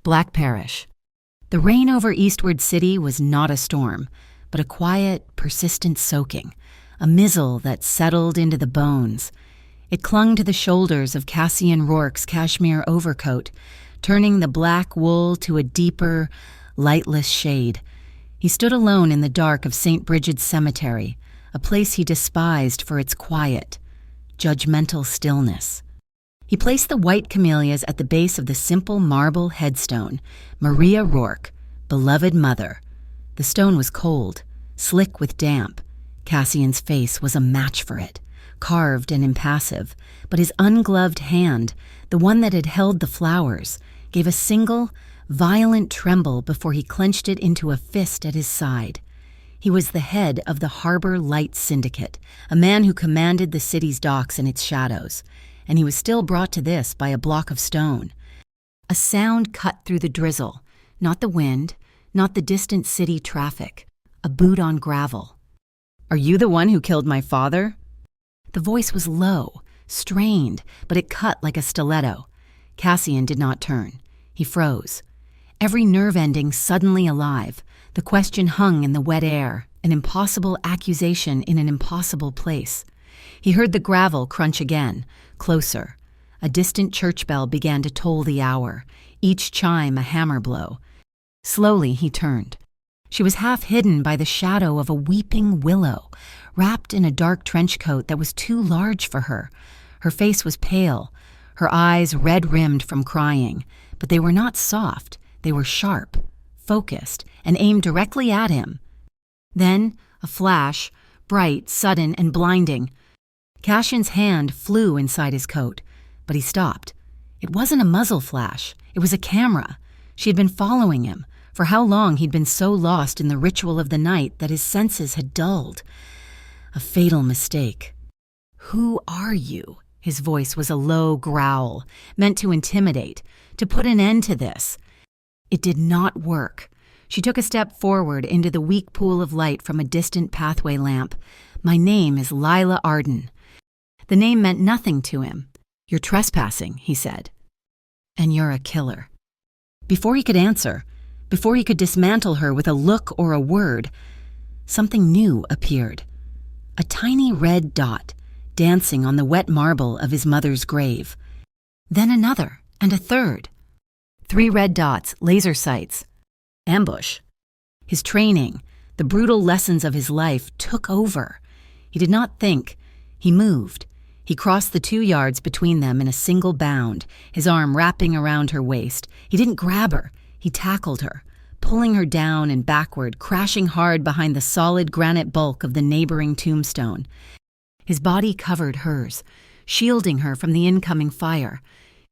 Black Parish. The rain over Eastward City was not a storm, but a quiet, persistent soaking, a mizzle that settled into the bones. It clung to the shoulders of Cassian Rourke's cashmere overcoat, turning the black wool to a deeper, lightless shade. He stood alone in the dark of St. Bridget's Cemetery, a place he despised for its quiet, judgmental stillness. He placed the white camellias at the base of the simple marble headstone, Maria Rourke, beloved mother. The stone was cold, slick with damp. Cassian's face was a match for it, carved and impassive, but his ungloved hand, the one that had held the flowers, gave a single, violent tremble before he clenched it into a fist at his side. He was the head of the Harbor Light Syndicate, a man who commanded the city's docks and its shadows, and he was still brought to this by a block of stone. A sound cut through the drizzle, not the wind, not the distant city traffic, a boot on gravel. "Are you the one who killed my father?" The voice was low, strained, but it cut like a stiletto. Cassian did not turn. He froze. Every nerve ending suddenly alive. The question hung in the wet air, an impossible accusation in an impossible place. He heard the gravel crunch again, closer. A distant church bell began to toll the hour, each chime a hammer blow. Slowly he turned. She was half hidden by the shadow of a weeping willow, wrapped in a dark trench coat that was too large for her. Her face was pale, her eyes red-rimmed from crying, but they were not soft. They were sharp, focused, and aimed directly at him. Then, a flash, bright, sudden, and blinding. Cassian's hand flew inside his coat, but he stopped. It wasn't a muzzle flash. It was a camera. She had been following him. For how long he'd been so lost in the ritual of the night that his senses had dulled. A fatal mistake. "Who are you?" His voice was a low growl, meant to intimidate, to put an end to this. It did not work. She took a step forward into the weak pool of light from a distant pathway lamp. "My name is Lila Arden." The name meant nothing to him. "You're trespassing," he said. "And you're a killer." Before he could answer, before he could dismantle her with a look or a word, something new appeared. A tiny red dot, dancing on the wet marble of his mother's grave. Then another, and a third. 3 red dots, laser sights. Ambush. His training, the brutal lessons of his life, took over. He did not think. He moved. He crossed the 2 yards between them in a single bound, his arm wrapping around her waist. He didn't grab her. He tackled her, pulling her down and backward, crashing hard behind the solid granite bulk of the neighboring tombstone. His body covered hers, shielding her from the incoming fire.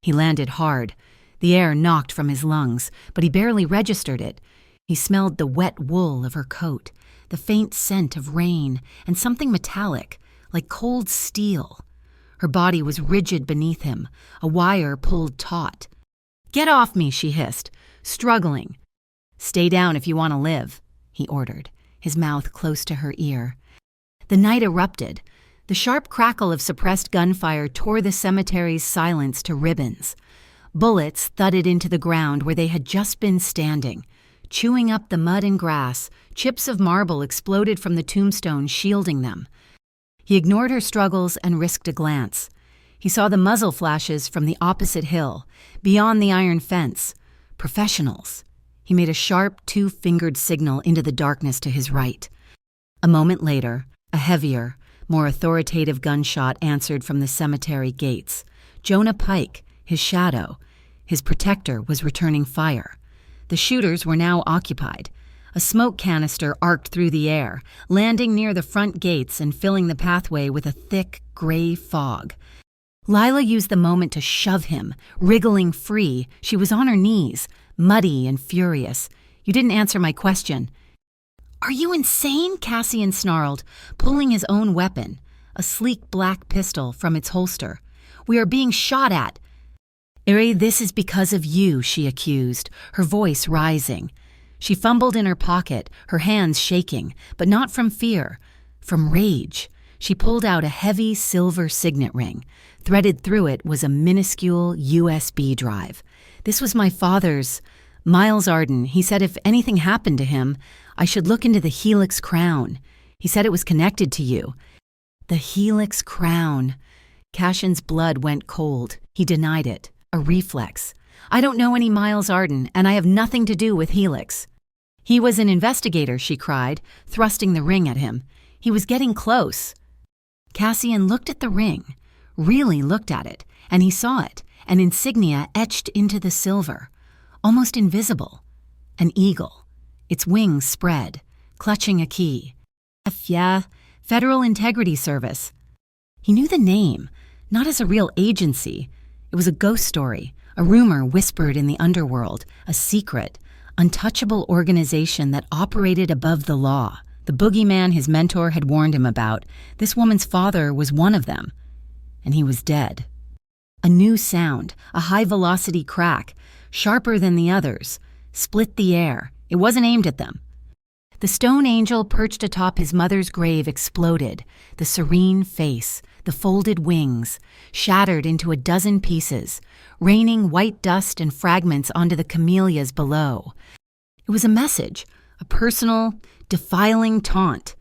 He landed hard. The air knocked from his lungs, but he barely registered it. He smelled the wet wool of her coat, the faint scent of rain, and something metallic, like cold steel. Her body was rigid beneath him, a wire pulled taut. "Get off me," she hissed, struggling. "Stay down if you want to live," he ordered, his mouth close to her ear. The night erupted. The sharp crackle of suppressed gunfire tore the cemetery's silence to ribbons. Bullets thudded into the ground where they had just been standing. Chewing up the mud and grass, chips of marble exploded from the tombstone, shielding them. He ignored her struggles and risked a glance. He saw the muzzle flashes from the opposite hill, beyond the iron fence. Professionals. He made a sharp, 2-fingered signal into the darkness to his right. A moment later, a heavier, more authoritative gunshot answered from the cemetery gates. Jonah Pike, his shadow, his protector, was returning fire. The shooters were now occupied. A smoke canister arced through the air, landing near the front gates and filling the pathway with a thick, gray fog. Lila used the moment to shove him, wriggling free. She was on her knees, muddy and furious. "You didn't answer my question." "Are you insane?" Cassian snarled, pulling his own weapon, a sleek black pistol, from its holster. "We are being shot at." "Eri, this is because of you," she accused, her voice rising. She fumbled in her pocket, her hands shaking, but not from fear, from rage. She pulled out a heavy silver signet ring. Threaded through it was a minuscule USB drive. "This was my father's Miles Arden, he said if anything happened to him, I should look into the Helix crown. He said it was connected to you. The Helix crown. Cashin's blood went cold. He denied it. A reflex. I don't know any Miles Arden, and I have nothing to do with Helix. He was an investigator, she cried, thrusting the ring at him. He was getting close. Cassian looked at the ring, really looked at it, and he saw it, an insignia etched into the silver, almost invisible. An eagle, its wings spread, clutching a key. Yeah, Federal Integrity Service. He knew the name, not as a real agency. It was a ghost story, a rumor whispered in the underworld, a secret, untouchable organization that operated above the law. The boogeyman his mentor had warned him about, this woman's father was one of them, and he was dead. A new sound, a high-velocity crack, sharper than the others, split the air. It wasn't aimed at them. The stone angel perched atop his mother's grave exploded, the serene face, the folded wings, shattered into a dozen pieces, raining white dust and fragments onto the camellias below. It was a message, a personal, defiling taunt.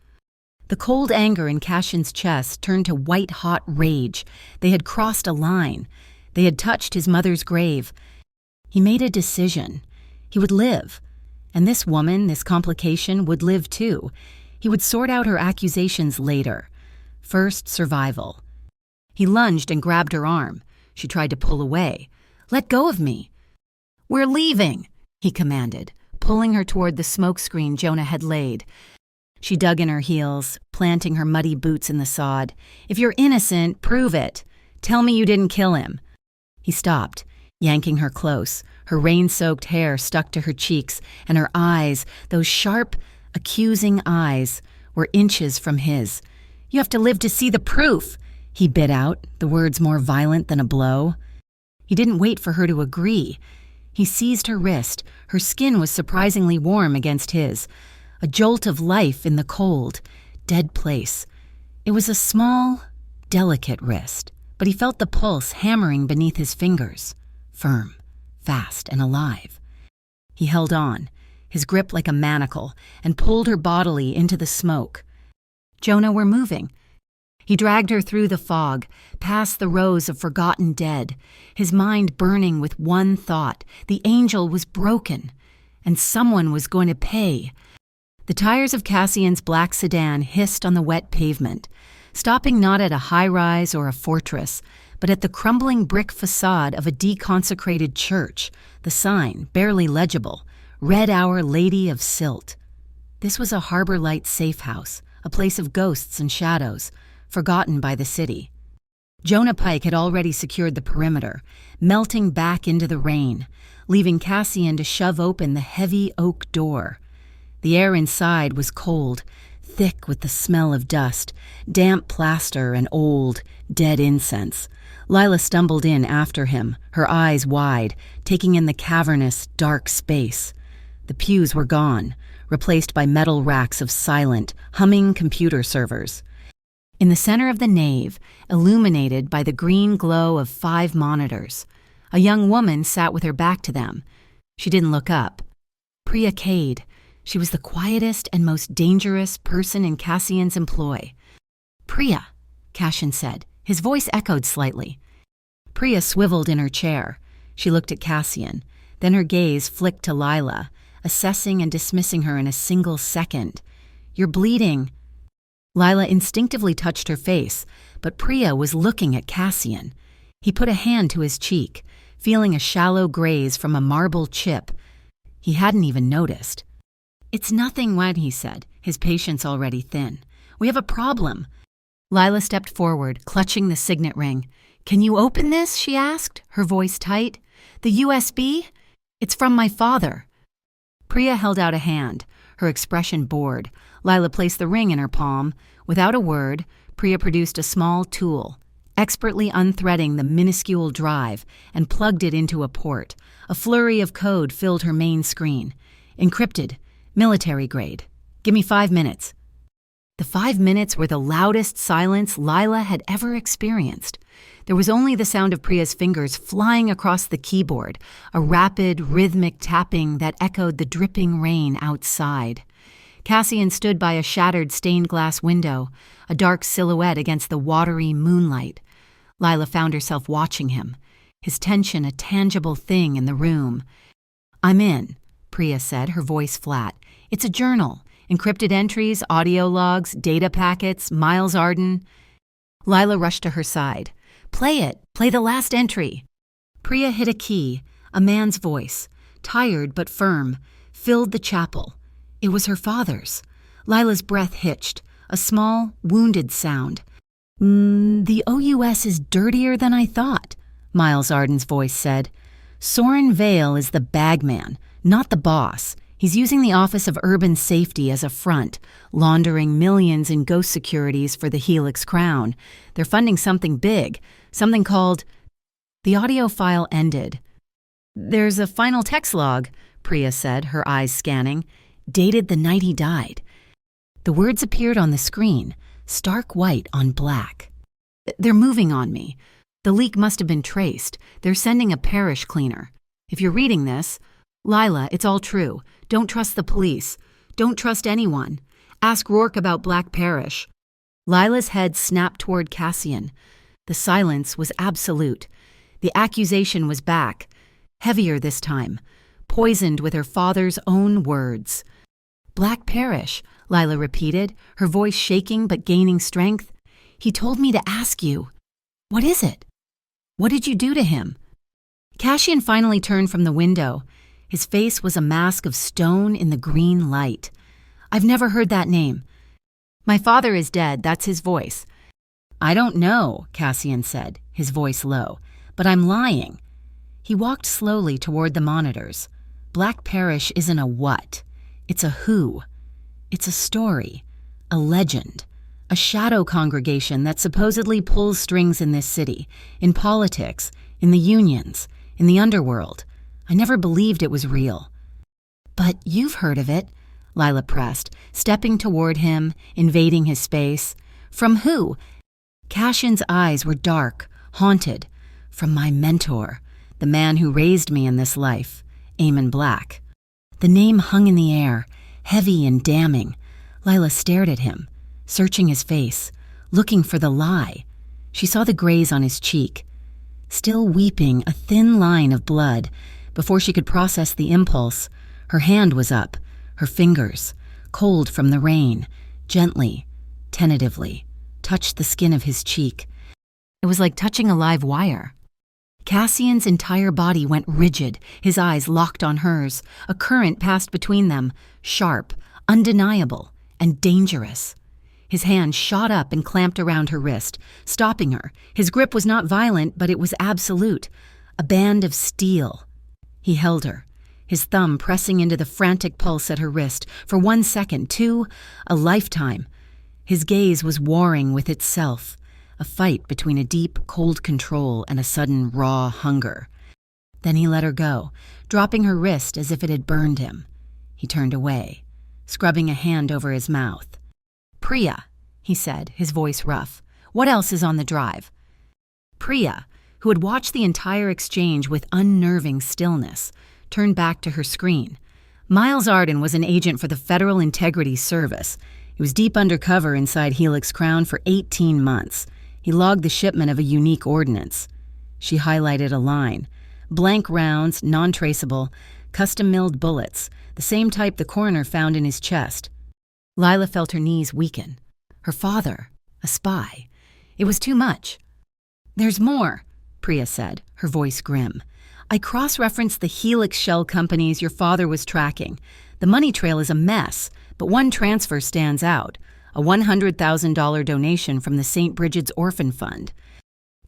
The cold anger in Cashin's chest turned to white-hot rage. They had crossed a line. They had touched his mother's grave. He made a decision. He would live. And this woman, this complication, would live too. He would sort out her accusations later. First, survival. He lunged and grabbed her arm. She tried to pull away. Let go of me. We're leaving, he commanded, pulling her toward the smokescreen Jonah had laid. She dug in her heels, planting her muddy boots in the sod. If you're innocent, prove it. Tell me you didn't kill him. He stopped, yanking her close. Her rain-soaked hair stuck to her cheeks, and her eyes, those sharp, accusing eyes, were inches from his. You have to live to see the proof, he bit out, the words more violent than a blow. He didn't wait for her to agree. He seized her wrist. Her skin was surprisingly warm against his. A jolt of life in the cold, dead place. It was a small, delicate wrist, but he felt the pulse hammering beneath his fingers. Firm, fast, and alive. He held on, his grip like a manacle, and pulled her bodily into the smoke. Jonah, we're moving. He dragged her through the fog, past the rows of forgotten dead, his mind burning with one thought. The angel was broken, and someone was going to pay. The tires of Cassian's black sedan hissed on the wet pavement, stopping not at a high-rise or a fortress, but at the crumbling brick facade of a deconsecrated church, the sign, barely legible, read Our Lady of Silt. This was a Harbor Light safe house, a place of ghosts and shadows, forgotten by the city. Jonah Pike had already secured the perimeter, melting back into the rain, leaving Cassian to shove open the heavy oak door. The air inside was cold, thick with the smell of dust, damp plaster and old, dead incense. Lila stumbled in after him, her eyes wide, taking in the cavernous, dark space. The pews were gone, replaced by metal racks of silent, humming computer servers. In the center of the nave, illuminated by the green glow of 5 monitors, a young woman sat with her back to them. She didn't look up. Priya Cade. She was the quietest and most dangerous person in Cassian's employ. Priya, Cashin said. His voice echoed slightly. Priya swiveled in her chair. She looked at Cassian. Then her gaze flicked to Lila, assessing and dismissing her in a single second. You're bleeding. Lila instinctively touched her face, but Priya was looking at Cassian. He put a hand to his cheek, feeling a shallow graze from a marble chip. He hadn't even noticed. It's nothing, Wad, he said, his patience already thin. We have a problem. Lila stepped forward, clutching the signet ring. Can you open this? She asked, her voice tight. The USB? It's from my father. Priya held out a hand, her expression bored. Lila placed the ring in her palm. Without a word, Priya produced a small tool, expertly unthreading the minuscule drive, and plugged it into a port. A flurry of code filled her main screen. Encrypted, military grade. Give me 5 minutes. The 5 minutes were the loudest silence Lila had ever experienced. There was only the sound of Priya's fingers flying across the keyboard, a rapid, rhythmic tapping that echoed the dripping rain outside. Cassian stood by a shattered stained glass window, a dark silhouette against the watery moonlight. Lila found herself watching him, his tension a tangible thing in the room. "I'm in," Priya said, her voice flat. "It's a journal. Encrypted entries, audio logs, data packets, Miles Arden." Lila rushed to her side. "Play it. Play the last entry." Priya hit a key. A man's voice, tired but firm, filled the chapel. It was her father's. Lila's breath hitched, a small, wounded sound. The OUS is dirtier than I thought," Miles Arden's voice said. "Soren Vale is the bagman, not the boss. He's using the Office of Urban Safety as a front, laundering millions in ghost securities for the Helix Crown. They're funding something big, something called—" The audio file ended. "There's a final text log," Priya said, her eyes scanning, "dated the night he died." The words appeared on the screen, stark white on black. "They're moving on me. The leak must have been traced. They're sending a parish cleaner. If you're reading this, Lila, it's all true. Don't trust the police. Don't trust anyone. Ask Rourke about Black Parish." Lila's head snapped toward Cassian. The silence was absolute. The accusation was back, heavier this time, poisoned with her father's own words. "Black Parish," Lila repeated, her voice shaking but gaining strength. "He told me to ask you. What is it? What did you do to him?" Cassian finally turned from the window. His face was a mask of stone in the green light. "I've never heard that name." "My father is dead, that's his voice." "I don't know," Cassian said, his voice low, "but I'm lying." He walked slowly toward the monitors. Black Parish isn't a what. It's a who. It's a story, a legend, a shadow congregation that supposedly pulls strings in this city, in politics, in the unions, in the underworld. I never believed it was real. "But you've heard of it," Lila pressed, stepping toward him, invading his space. "From who?" Cassian's eyes were dark, haunted. "From my mentor, the man who raised me in this life, Eamon Black." The name hung in the air, heavy and damning. Lila stared at him, searching his face, looking for the lie. She saw the graze on his cheek. Still weeping, a thin line of blood. Before she could process the impulse, her hand was up, her fingers, cold from the rain, gently, tentatively, touched the skin of his cheek. It was like touching a live wire. Cassian's entire body went rigid, his eyes locked on hers. A current passed between them, sharp, undeniable, and dangerous. His hand shot up and clamped around her wrist, stopping her. His grip was not violent, but it was absolute, a band of steel. He held her, his thumb pressing into the frantic pulse at her wrist, for 1 second, 2, a lifetime. His gaze was warring with itself, a fight between a deep, cold control and a sudden, raw hunger. Then he let her go, dropping her wrist as if it had burned him. He turned away, scrubbing a hand over his mouth. "Priya," he said, his voice rough. "What else is on the drive?" Priya, who had watched the entire exchange with unnerving stillness, turned back to her screen. Miles Arden was an agent for the Federal Integrity Service. He was deep undercover inside Helix Crown for 18 months. He logged the shipment of a unique ordnance. She highlighted a line. Blank rounds, non-traceable, custom-milled bullets, the same type the coroner found in his chest. Lila felt her knees weaken. Her father, a spy. It was too much. "There's more," Priya said, her voice grim. "I cross-referenced the Helix shell companies your father was tracking. The money trail is a mess, but one transfer stands out, a $100,000 donation from the St. Bridget's Orphan Fund."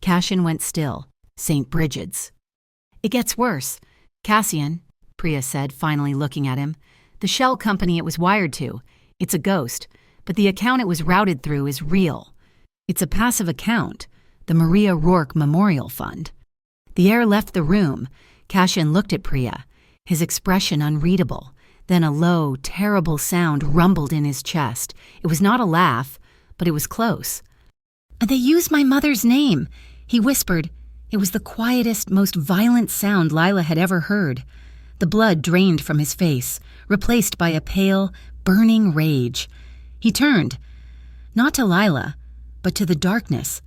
Cassian went still. St. Bridget's. "It gets worse. Cassian," Priya said, finally looking at him. "The shell company it was wired to. It's a ghost, but the account it was routed through is real. It's a passive account, the Maria Rourke Memorial Fund." The air left the room. Cassian looked at Priya, his expression unreadable. Then a low, terrible sound rumbled in his chest. It was not a laugh, but it was close. "They used my mother's name," he whispered. It was the quietest, most violent sound Lila had ever heard. The blood drained from his face, replaced by a pale, burning rage. He turned, not to Lila, but to the darkness.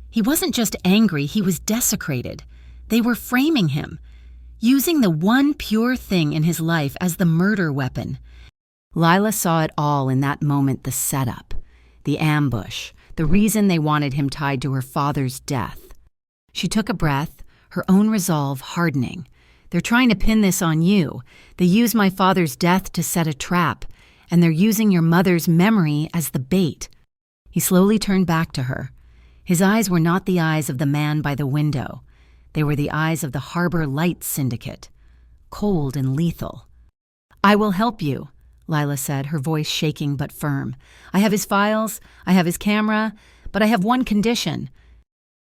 He wasn't just angry, he was desecrated. They were framing him, using the one pure thing in his life as the murder weapon. Lila saw it all in that moment, the setup, the ambush, the reason they wanted him tied to her father's death. She took a breath, her own resolve hardening. "They're trying to pin this on you. They use my father's death to set a trap, and they're using your mother's memory as the bait." He slowly turned back to her. His eyes were not the eyes of the man by the window. They were the eyes of the Harbor Light Syndicate, cold and lethal. "I will help you," Lila said, her voice shaking but firm. "I have his files, I have his camera, but I have one condition."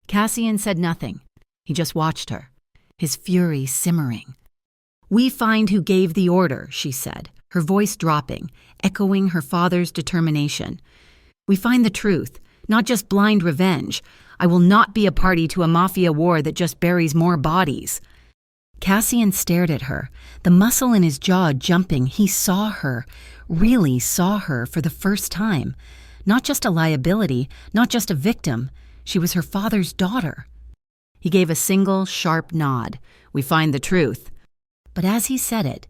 Cassian said nothing. He just watched her, his fury simmering. "We find who gave the order," she said, her voice dropping, echoing her father's determination. "We find the truth, not just blind revenge. I will not be a party to a mafia war that just buries more bodies." Cassian stared at her, the muscle in his jaw jumping. He saw her, really saw her for the first time. Not just a liability, not just a victim. She was her father's daughter. He gave a single, sharp nod. "We find the truth." But as he said it,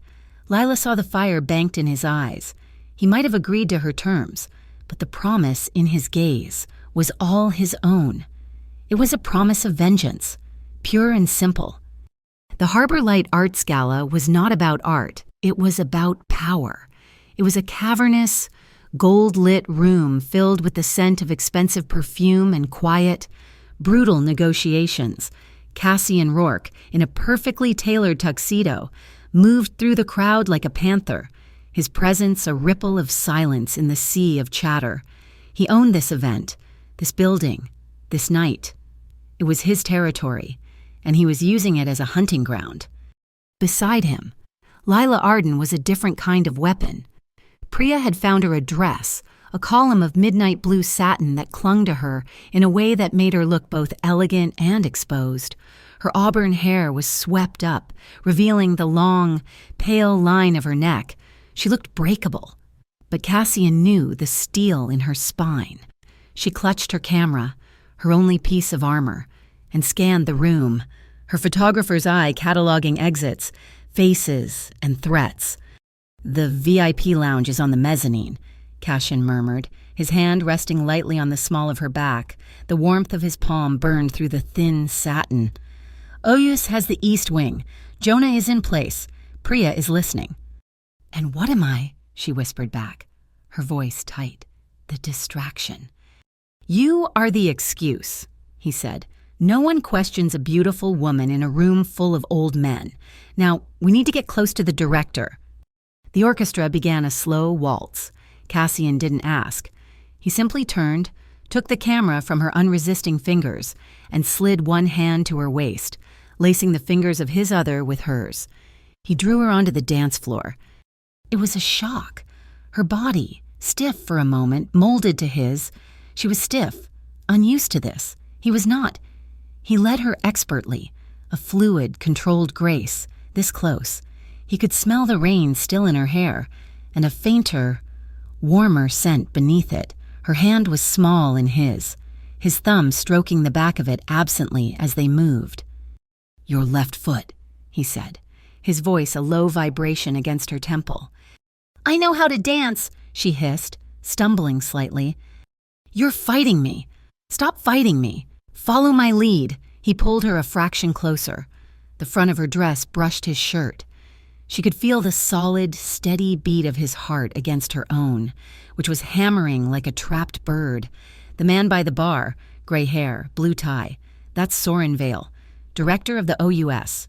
Lila saw the fire banked in his eyes. He might have agreed to her terms, but the promise in his gaze was all his own. It was a promise of vengeance, pure and simple. The Harbor Light Arts Gala was not about art. It was about power. It was a cavernous, gold-lit room filled with the scent of expensive perfume and quiet, brutal negotiations. Cassian Rourke, in a perfectly tailored tuxedo, moved through the crowd like a panther, his presence a ripple of silence in the sea of chatter. He owned this event, this building, this night. It was his territory, and he was using it as a hunting ground. Beside him, Lila Arden was a different kind of weapon. Priya had found her a dress, a column of midnight blue satin that clung to her in a way that made her look both elegant and exposed. Her auburn hair was swept up, revealing the long, pale line of her neck. She looked breakable, but Cassian knew the steel in her spine. She clutched her camera, her only piece of armor, and scanned the room, her photographer's eye cataloging exits, faces, and threats. "The VIP lounge is on the mezzanine," Cassian murmured, his hand resting lightly on the small of her back. The warmth of his palm burned through the thin satin. "Oyus has the east wing. Jonah is in place. Priya is listening." "And what am I?" she whispered back, her voice tight. "The distraction." "You are the excuse," he said. "No one questions a beautiful woman in a room full of old men. Now, we need to get close to the director." The orchestra began a slow waltz. Cassian didn't ask. He simply turned, took the camera from her unresisting fingers, and slid one hand to her waist, lacing the fingers of his other with hers. He drew her onto the dance floor. It was a shock. Her body, stiff for a moment, molded to his. She was stiff, unused to this. He was not. He led her expertly, a fluid, controlled grace, this close. He could smell the rain still in her hair, and a fainter, warmer scent beneath it. Her hand was small in his thumb stroking the back of it absently as they moved. "Your left foot," he said, his voice a low vibration against her temple. "I know how to dance," she hissed, stumbling slightly. "You're fighting me. Stop fighting me. Follow my lead." He pulled her a fraction closer. The front of her dress brushed his shirt. She could feel the solid, steady beat of his heart against her own, which was hammering like a trapped bird. The man by the bar, gray hair, blue tie, that's Soren Vale, director of the OUS.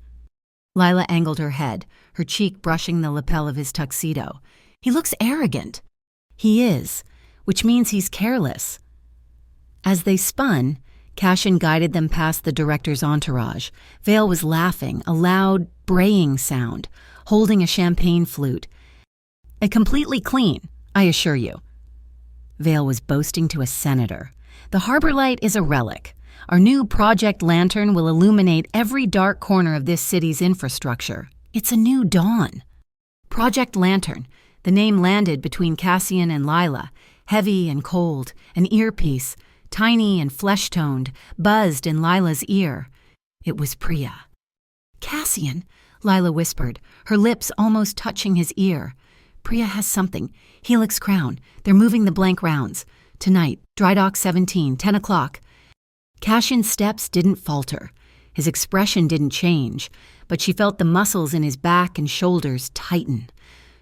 Lila angled her head, her cheek brushing the lapel of his tuxedo. "He looks arrogant." "He is, which means he's careless." As they spun, Cassian guided them past the director's entourage. Vale was laughing, a loud, braying sound, holding a champagne flute. Completely clean, I assure you." Vale was boasting to a senator. "The harbor light is a relic. Our new Project Lantern will illuminate every dark corner of this city's infrastructure. It's a new dawn." Project Lantern, the name landed between Cassian and Lila, heavy and cold, an earpiece, tiny and flesh-toned, buzzed in Lila's ear. It was Priya. "Cassian," Lila whispered, her lips almost touching his ear. "Priya has something. Helix Crown. They're moving the blank rounds. Tonight, Dry Dock 17, 10 o'clock. Cassian's steps didn't falter. His expression didn't change, but she felt the muscles in his back and shoulders tighten,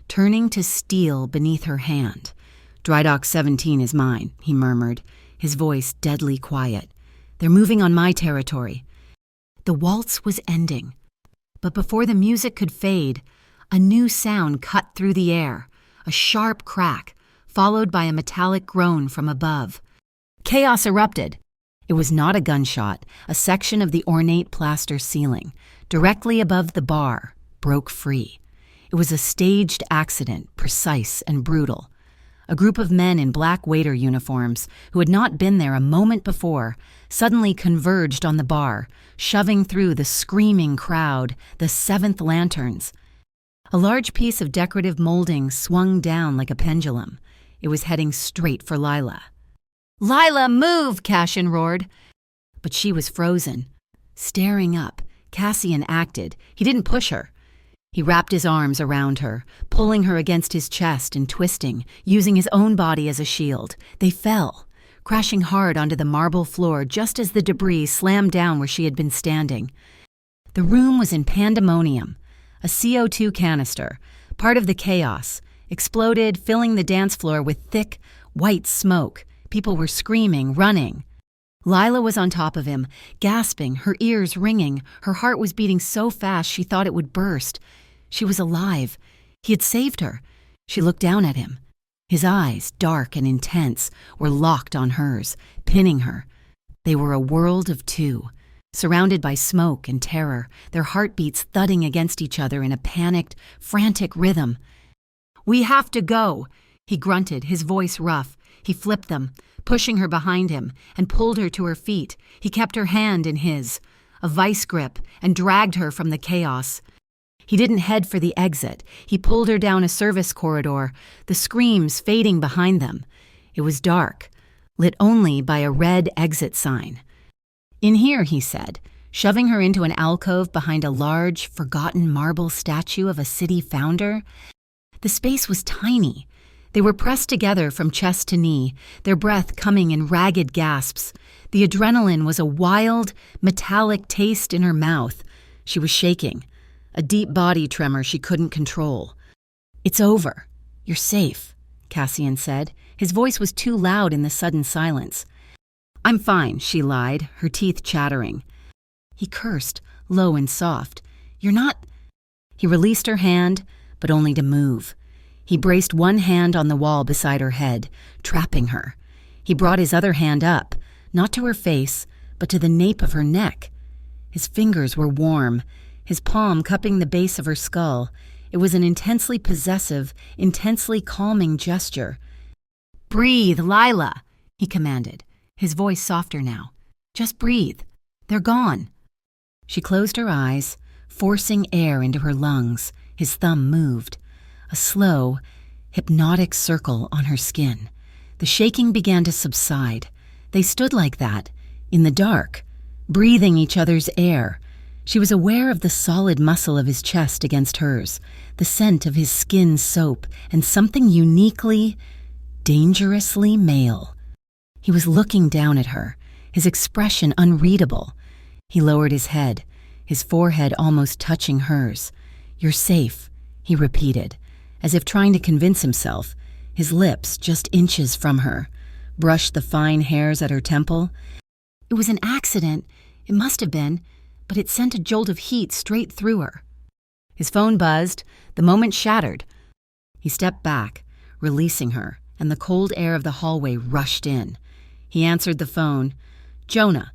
turning to steel beneath her hand. "Dry Dock 17 is mine," he murmured, his voice deadly quiet. "They're moving on my territory." The waltz was ending, but before the music could fade, a new sound cut through the air, a sharp crack, followed by a metallic groan from above. Chaos erupted. It was not a gunshot. A section of the ornate plaster ceiling, directly above the bar, broke free. It was a staged accident, precise and brutal. A group of men in black waiter uniforms, who had not been there a moment before, suddenly converged on the bar, shoving through the screaming crowd, the seventh lanterns. A large piece of decorative molding swung down like a pendulum. It was heading straight for Lila. "Lila, move!" Cassian roared. But she was frozen. Staring up, Cassian acted. He didn't push her. He wrapped his arms around her, pulling her against his chest and twisting, using his own body as a shield. They fell, crashing hard onto the marble floor just as the debris slammed down where she had been standing. The room was in pandemonium. A CO2 canister, part of the chaos, exploded, filling the dance floor with thick, white smoke. People were screaming, running. Lila was on top of him, gasping, her ears ringing. Her heart was beating so fast she thought it would burst. She was alive. He had saved her. She looked down at him. His eyes, dark and intense, were locked on hers, pinning her. They were a world of two, surrounded by smoke and terror, their heartbeats thudding against each other in a panicked, frantic rhythm. "We have to go," he grunted, his voice rough. He flipped them, pushing her behind him, and pulled her to her feet. He kept her hand in his, a vice grip, and dragged her from the chaos. He didn't head for the exit. He pulled her down a service corridor, the screams fading behind them. It was dark, lit only by a red exit sign. "In here," he said, shoving her into an alcove behind a large, forgotten marble statue of a city founder. The space was tiny. They were pressed together from chest to knee, their breath coming in ragged gasps. The adrenaline was a wild, metallic taste in her mouth. She was shaking, a deep body tremor she couldn't control. "It's over. You're safe," Cassian said. His voice was too loud in the sudden silence. "I'm fine," she lied, her teeth chattering. He cursed, low and soft. "You're not—" He released her hand, but only to move. He braced one hand on the wall beside her head, trapping her. He brought his other hand up, not to her face, but to the nape of her neck. His fingers were warm, his palm cupping the base of her skull. It was an intensely possessive, intensely calming gesture. "Breathe, Lila," he commanded, his voice softer now. "Just breathe. They're gone." She closed her eyes, forcing air into her lungs. His thumb moved. A slow, hypnotic circle on her skin. The shaking began to subside. They stood like that, in the dark, breathing each other's air. She was aware of the solid muscle of his chest against hers, the scent of his skin soap, and something uniquely, dangerously male. He was looking down at her, his expression unreadable. He lowered his head, his forehead almost touching hers. "You're safe," he repeated, as if trying to convince himself. His lips, just inches from her, brushed the fine hairs at her temple. It was an accident. It must have been, but it sent a jolt of heat straight through her. His phone buzzed. The moment shattered. He stepped back, releasing her, and the cold air of the hallway rushed in. He answered the phone. "Jonah."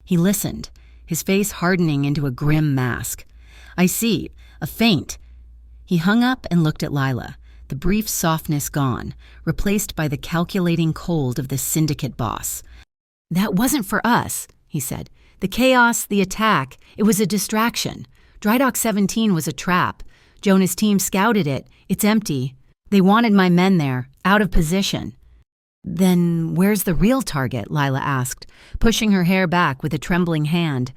He listened, his face hardening into a grim mask. "I see. A feint." He hung up and looked at Lila, the brief softness gone, replaced by the calculating cold of the syndicate boss. "That wasn't for us," he said. "The chaos, the attack, it was a distraction. Dry Dock 17 was a trap. Jonah's team scouted it. It's empty. They wanted my men there, out of position." "Then where's the real target?" Lila asked, pushing her hair back with a trembling hand.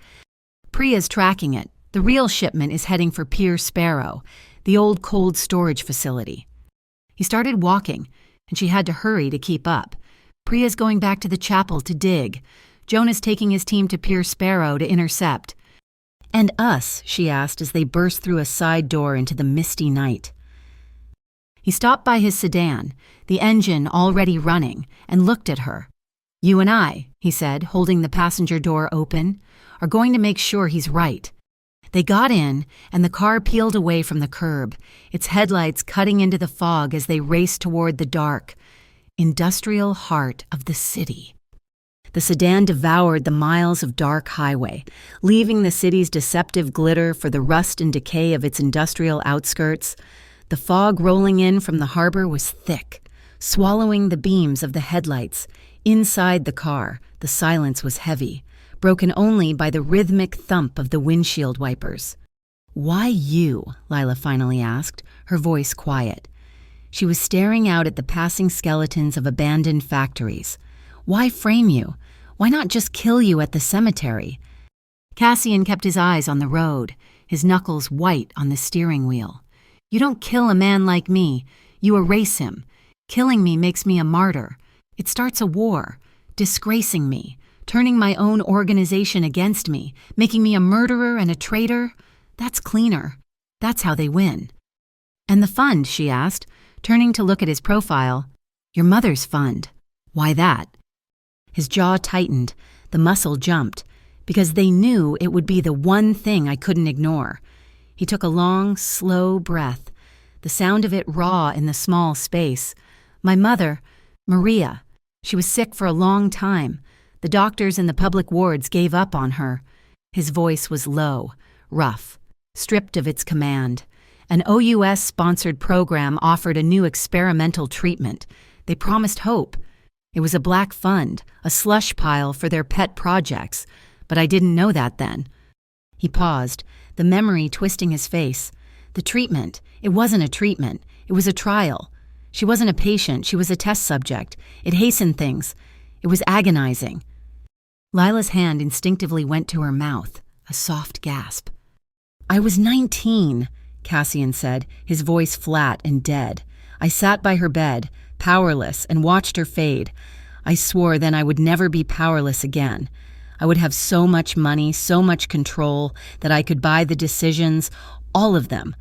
"Priya's tracking it. The real shipment is heading for Pier Sparrow, the old cold storage facility." He started walking, and she had to hurry to keep up. "Priya's going back to the chapel to dig. Jonah's taking his team to Pier Sparrow to intercept." "And us?" she asked as they burst through a side door into the misty night. He stopped by his sedan, the engine already running, and looked at her. "You and I," he said, holding the passenger door open, "are going to make sure he's right." They got in, and the car peeled away from the curb, its headlights cutting into the fog as they raced toward the dark, industrial heart of the city. The sedan devoured the miles of dark highway, leaving the city's deceptive glitter for the rust and decay of its industrial outskirts. The fog rolling in from the harbor was thick, swallowing the beams of the headlights. Inside the car, the silence was heavy, broken only by the rhythmic thump of the windshield wipers. "Why you?" Lila finally asked, her voice quiet. She was staring out at the passing skeletons of abandoned factories. "Why frame you? Why not just kill you at the cemetery?" Cassian kept his eyes on the road, his knuckles white on the steering wheel. "You don't kill a man like me. You erase him. Killing me makes me a martyr. It starts a war, disgracing me, turning my own organization against me, making me a murderer and a traitor. That's cleaner. That's how they win." "And the fund?" she asked, turning to look at his profile. "Your mother's fund. Why that?" His jaw tightened, the muscle jumped, "Because they knew it would be the one thing I couldn't ignore." He took a long, slow breath, the sound of it raw in the small space. "My mother, Maria, she was sick for a long time. The doctors in the public wards gave up on her." His voice was low, rough, stripped of its command. An OUS-sponsored program offered a new experimental treatment. They promised hope. It was a black fund, a slush pile for their pet projects, but I didn't know that then. He paused, the memory twisting his face. The treatment, it wasn't a treatment, it was a trial. She wasn't a patient, she was a test subject. It hastened things. It was agonizing. Lila's hand instinctively went to her mouth, a soft gasp. "I was 19, Cassian said, his voice flat and dead. "I sat by her bed, powerless, and watched her fade. I swore then I would never be powerless again. I would have so much money, so much control, that I could buy the decisions, all of them.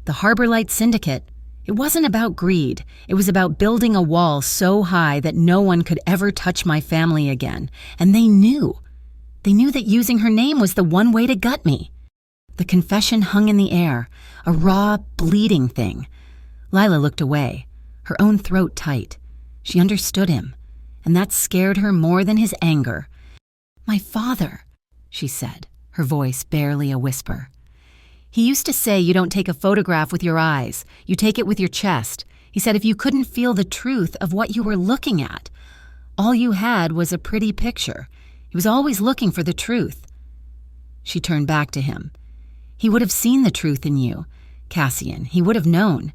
The Harbor Light Syndicate. It wasn't about greed. It was about building a wall so high that no one could ever touch my family again. And they knew. They knew that using her name was the one way to gut me." The confession hung in the air, a raw, bleeding thing. Lila looked away, her own throat tight. She understood him, and that scared her more than his anger. "My father," she said, her voice barely a whisper. "He used to say you don't take a photograph with your eyes, you take it with your chest. He said if you couldn't feel the truth of what you were looking at, all you had was a pretty picture. He was always looking for the truth." She turned back to him. "He would have seen the truth in you, Cassian. He would have known."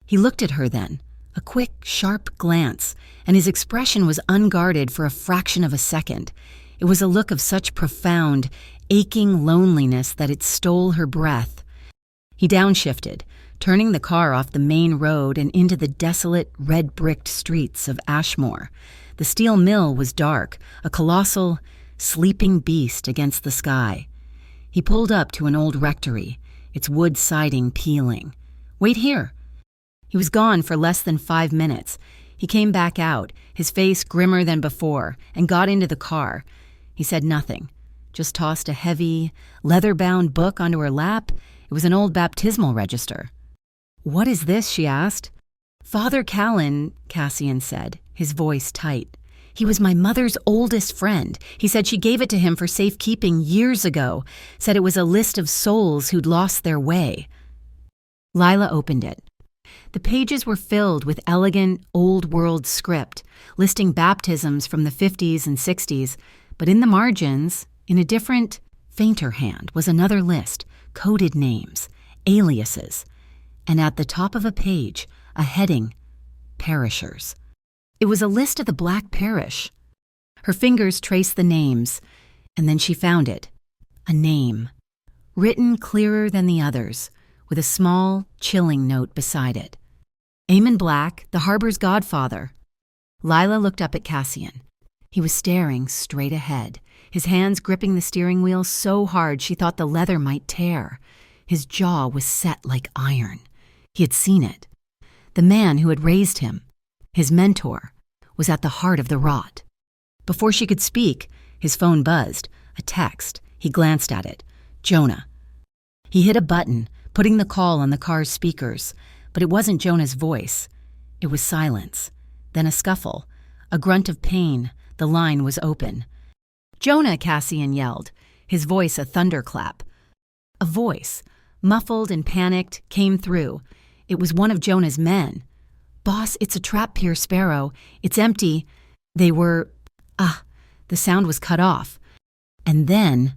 He looked at her then, a quick, sharp glance, and his expression was unguarded for a fraction of a second. It was a look of such profound, aching loneliness that it stole her breath. He downshifted, turning the car off the main road and into the desolate, red-bricked streets of Ashmore. The steel mill was dark, a colossal, sleeping beast against the sky. He pulled up to an old rectory, its wood siding peeling. "Wait here." He was gone for less than 5 minutes. He came back out, his face grimmer than before, and got into the car. He said nothing, just tossed a heavy, leather-bound book onto her lap. It was an old baptismal register. "What is this?" she asked. "Father Callan," Cassian said, his voice tight. "He was my mother's oldest friend. He said she gave it to him for safekeeping years ago, said it was a list of souls who'd lost their way." Lila opened it. The pages were filled with elegant, old-world script, listing baptisms from the 50s and 60s, but in the margins, in a different, fainter hand, was another list, coded names, aliases, and at the top of a page, a heading, Perishers. It was a list of the Black Parish. Her fingers traced the names, and then she found it, a name, written clearer than the others, with a small, chilling note beside it. Eamon Black, the harbor's godfather. Lila looked up at Cassian. He was staring straight ahead, his hands gripping the steering wheel so hard she thought the leather might tear. His jaw was set like iron. He had seen it. The man who had raised him, his mentor, was at the heart of the rot. Before she could speak, his phone buzzed. A text. He glanced at it. Jonah. He hit a button, putting the call on the car's speakers, but it wasn't Jonah's voice. It was silence. Then a scuffle. A grunt of pain. The line was open. Jonah, Cassian yelled, his voice a thunderclap. A voice, muffled and panicked, came through. It was one of Jonah's men. Boss, it's a trap pier, Sparrow. It's empty. They were... the sound was cut off. And then,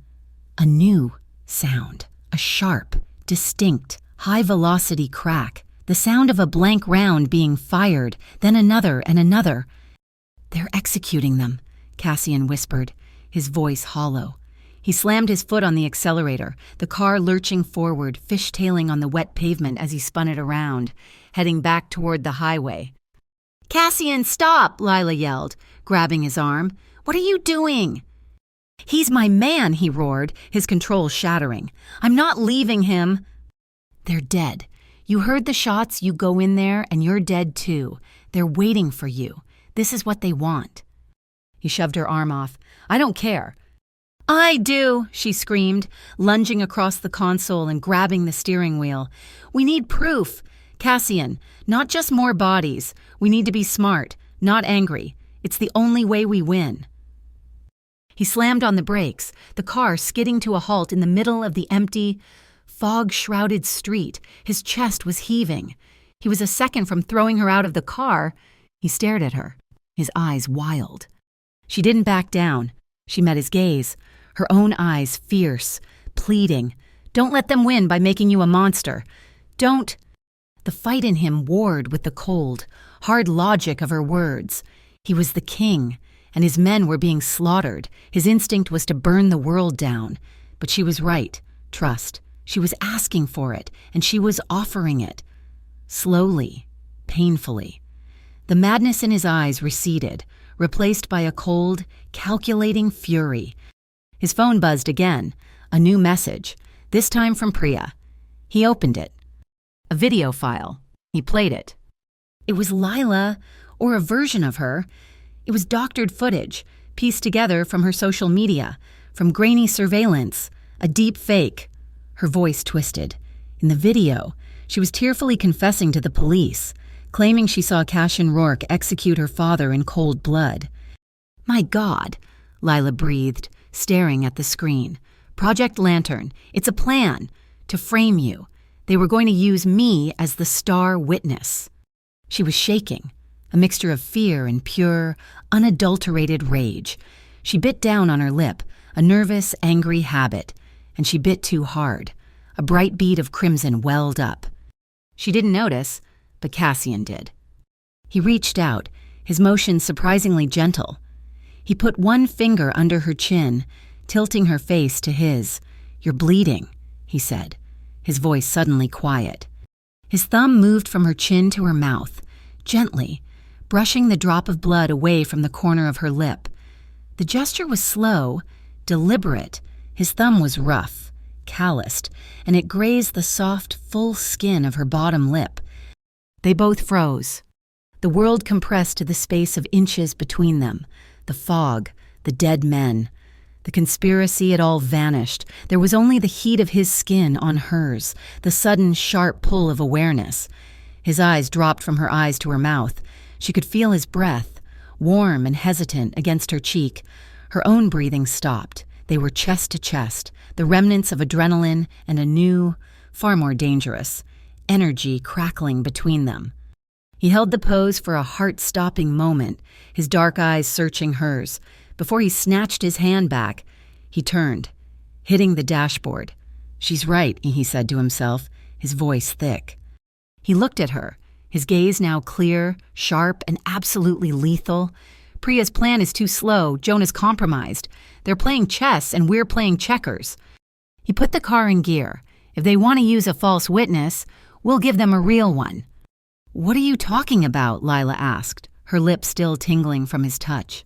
a new sound. A sharp, distinct, high-velocity crack. The sound of a blank round being fired, then another and another. They're executing them, Cassian whispered, his voice hollow. He slammed his foot on the accelerator, the car lurching forward, fishtailing on the wet pavement as he spun it around, heading back toward the highway. Cassian, stop! Lila yelled, grabbing his arm. What are you doing? He's my man, he roared, his control shattering. I'm not leaving him. They're dead. You heard the shots, you go in there, and you're dead too. They're waiting for you. This is what they want. He shoved her arm off. I don't care. I do, she screamed, lunging across the console and grabbing the steering wheel. We need proof. Cassian, not just more bodies. We need to be smart, not angry. It's the only way we win. He slammed on the brakes, the car skidding to a halt in the middle of the empty, fog-shrouded street. His chest was heaving. He was a second from throwing her out of the car. He stared at her, his eyes wild. She didn't back down. She met his gaze, her own eyes fierce, pleading. Don't let them win by making you a monster. Don't. The fight in him warred with the cold, hard logic of her words. He was the king, and his men were being slaughtered. His instinct was to burn the world down. But she was right. Trust. She was asking for it, and she was offering it. Slowly, painfully. The madness in his eyes receded, replaced by a cold, calculating fury. His phone buzzed again. A new message, this time from Priya. He opened it. A video file. He played it. It was Lila, or a version of her. It was doctored footage, pieced together from her social media, from grainy surveillance, a deep fake. Her voice twisted. In the video, she was tearfully confessing to the police, claiming she saw Cassian Rourke execute her father in cold blood. My God, Lila breathed, staring at the screen. Project Lantern. It's a plan. To frame you. They were going to use me as the star witness. She was shaking, a mixture of fear and pure, unadulterated rage. She bit down on her lip, a nervous, angry habit, and she bit too hard. A bright bead of crimson welled up. She didn't notice, but Cassian did. He reached out, his motion surprisingly gentle. He put one finger under her chin, tilting her face to his. You're bleeding, he said, his voice suddenly quiet. His thumb moved from her chin to her mouth, gently, brushing the drop of blood away from the corner of her lip. The gesture was slow, deliberate. His thumb was rough, calloused, and it grazed the soft, full skin of her bottom lip. They both froze. The world compressed to the space of inches between them. The fog, the dead men. The conspiracy had all vanished. There was only the heat of his skin on hers, the sudden, sharp pull of awareness. His eyes dropped from her eyes to her mouth. She could feel his breath, warm and hesitant, against her cheek. Her own breathing stopped. They were chest to chest, the remnants of adrenaline and a new, far more dangerous, energy crackling between them. He held the pose for a heart-stopping moment, his dark eyes searching hers. Before he snatched his hand back, he turned, hitting the dashboard. "She's right," he said to himself, his voice thick. He looked at her, his gaze now clear, sharp, and absolutely lethal. "Priya's plan is too slow. Jonah's compromised. They're playing chess and we're playing checkers." He put the car in gear. "If they want to use a false witness, we'll give them a real one." "What are you talking about?" Lila asked, her lips still tingling from his touch.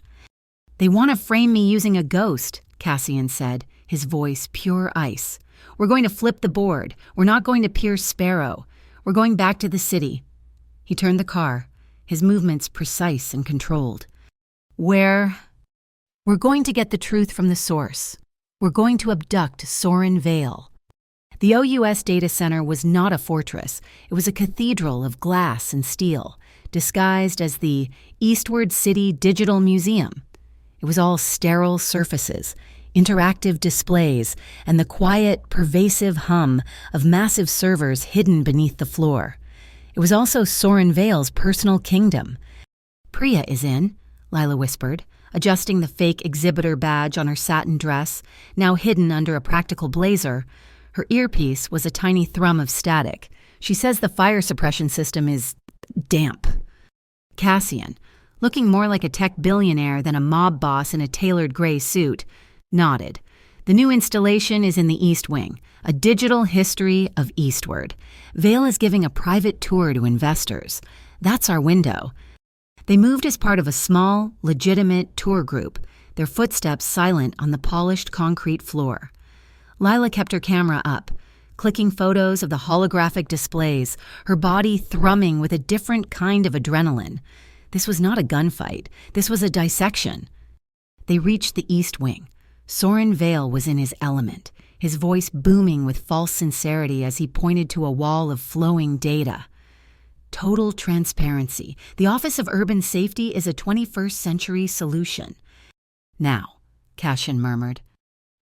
"They want to frame me using a ghost," Cassian said, his voice pure ice. "We're going to flip the board. We're not going to pierce Sparrow. We're going back to the city." He turned the car, his movements precise and controlled. "We're going to get the truth from the source. We're going to abduct Soren Vale." The OUS data center was not a fortress. It was a cathedral of glass and steel, disguised as the Eastward City Digital Museum. It was all sterile surfaces, interactive displays, and the quiet, pervasive hum of massive servers hidden beneath the floor. It was also Soren Vale's personal kingdom. "Priya is in," Lila whispered, adjusting the fake exhibitor badge on her satin dress, now hidden under a practical blazer. Her earpiece was a tiny thrum of static. "She says the fire suppression system is damp." Cassian, looking more like a tech billionaire than a mob boss in a tailored gray suit, nodded. "The new installation is in the East Wing, a digital history of Eastward. Vale is giving a private tour to investors. That's our window." They moved as part of a small, legitimate tour group, their footsteps silent on the polished concrete floor. Lila kept her camera up, clicking photos of the holographic displays, her body thrumming with a different kind of adrenaline. This was not a gunfight. This was a dissection. They reached the East Wing. Soren Vale was in his element, his voice booming with false sincerity as he pointed to a wall of flowing data. "Total transparency. The Office of Urban Safety is a 21st century solution." "Now," Cassian murmured.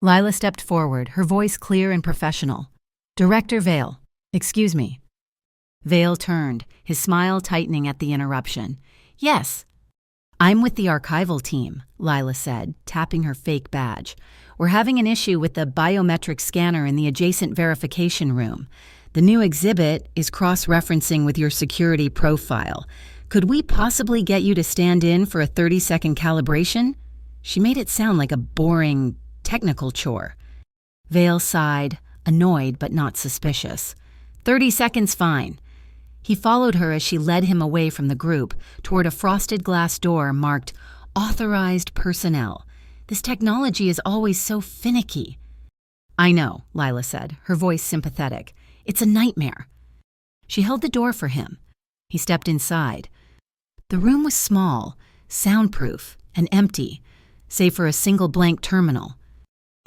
Lila stepped forward, her voice clear and professional. "Director Vale, excuse me." Vale turned, his smile tightening at the interruption. "Yes." "I'm with the archival team," Lila said, tapping her fake badge. "We're having an issue with the biometric scanner in the adjacent verification room. The new exhibit is cross-referencing with your security profile. Could we possibly get you to stand in for a 30-second calibration?" She made it sound like a boring, technical chore. Vale sighed, annoyed but not suspicious. 30 seconds fine." He followed her as she led him away from the group, toward a frosted glass door marked Authorized Personnel. This technology is always so finicky. "I know," Lila said, her voice sympathetic. "It's a nightmare." She held the door for him. He stepped inside. The room was small, soundproof, and empty, save for a single blank terminal.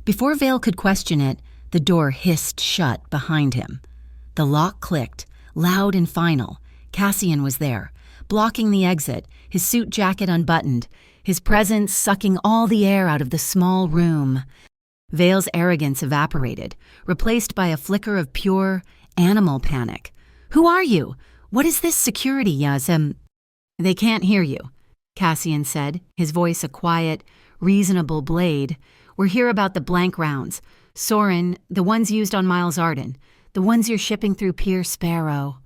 Before Vale could question it, the door hissed shut behind him. The lock clicked, loud and final. Cassian was there, blocking the exit, his suit jacket unbuttoned, his presence sucking all the air out of the small room. Vale's arrogance evaporated, replaced by a flicker of pure, animal panic. "Who are you? What is this security, Yazem?" "They can't hear you," Cassian said, his voice a quiet, reasonable blade. "We're here about the blank rounds. Soren, the ones used on Miles Arden. The ones you're shipping through Pier Sparrow."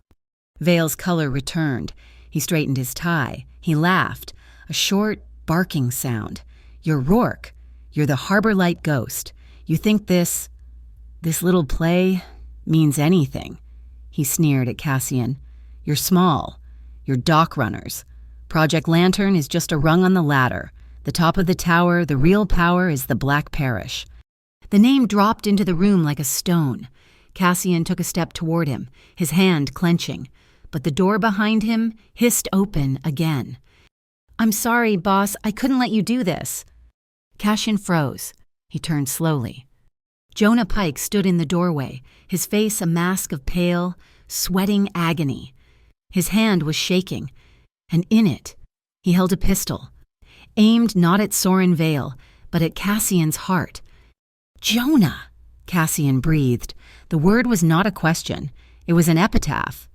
Vale's color returned. He straightened his tie. He laughed, a short, barking sound. "You're Rourke. You're the Harbor Light Ghost. You think this little play means anything." He sneered at Cassian. "You're small. You're dock runners. Project Lantern is just a rung on the ladder. The top of the tower, the real power is the Black Parish." The name dropped into the room like a stone. Cassian took a step toward him, his hand clenching, but the door behind him hissed open again. "I'm sorry, boss, I couldn't let you do this." Cassian froze. He turned slowly. Jonah Pike stood in the doorway, his face a mask of pale, sweating agony. His hand was shaking, and in it, he held a pistol, aimed not at Soren Vale, but at Cassian's heart. "Jonah!" Cassian breathed. The word was not a question. It was an epitaph.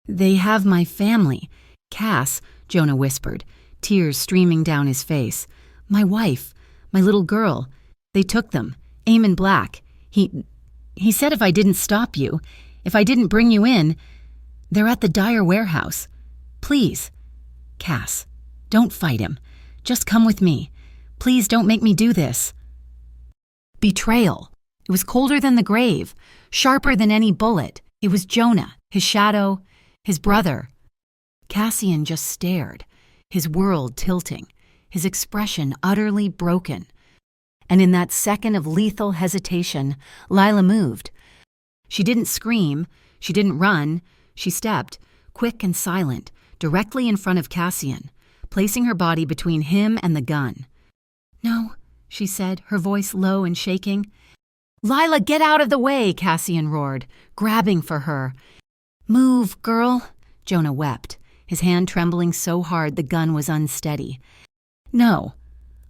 "They have my family. Cass," Jonah whispered, tears streaming down his face. "My wife, my little girl. They took them. Eamon Black. He said if I didn't stop you, if I didn't bring you in, they're at the Dyer warehouse. Please. Cass, don't fight him. Just come with me. Please don't make me do this." Betrayal. It was colder than the grave, sharper than any bullet. It was Jonah, his shadow, his brother. Cassian just stared, his world tilting, his expression utterly broken. And in that second of lethal hesitation, Lila moved. She didn't scream, she didn't run, she stepped, quick and silent, directly in front of Cassian, placing her body between him and the gun. "No," she said, her voice low and shaking. "Lila, get out of the way," Cassian roared, grabbing for her. "Move, girl," Jonah wept, his hand trembling so hard the gun was unsteady. "No."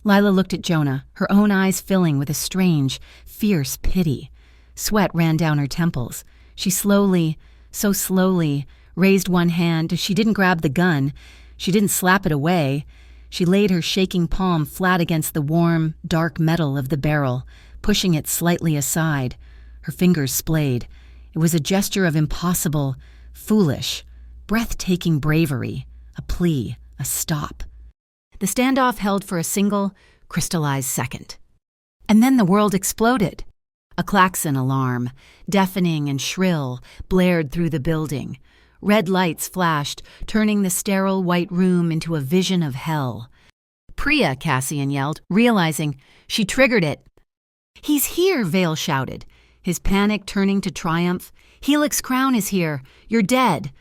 Lila looked at Jonah, her own eyes filling with a strange, fierce pity. Sweat ran down her temples. She slowly, so slowly, raised one hand. She didn't grab the gun. She didn't slap it away. She laid her shaking palm flat against the warm, dark metal of the barrel, pushing it slightly aside. Her fingers splayed. It was a gesture of impossible, foolish, breathtaking bravery, a plea, a stop. The standoff held for a single, crystallized second. And then the world exploded. A klaxon alarm, deafening and shrill, blared through the building. Red lights flashed, turning the sterile white room into a vision of hell. "Priya," Cassian yelled, realizing she triggered it. "He's here," Vale shouted, his panic turning to triumph. "Helix Crown is here. You're dead."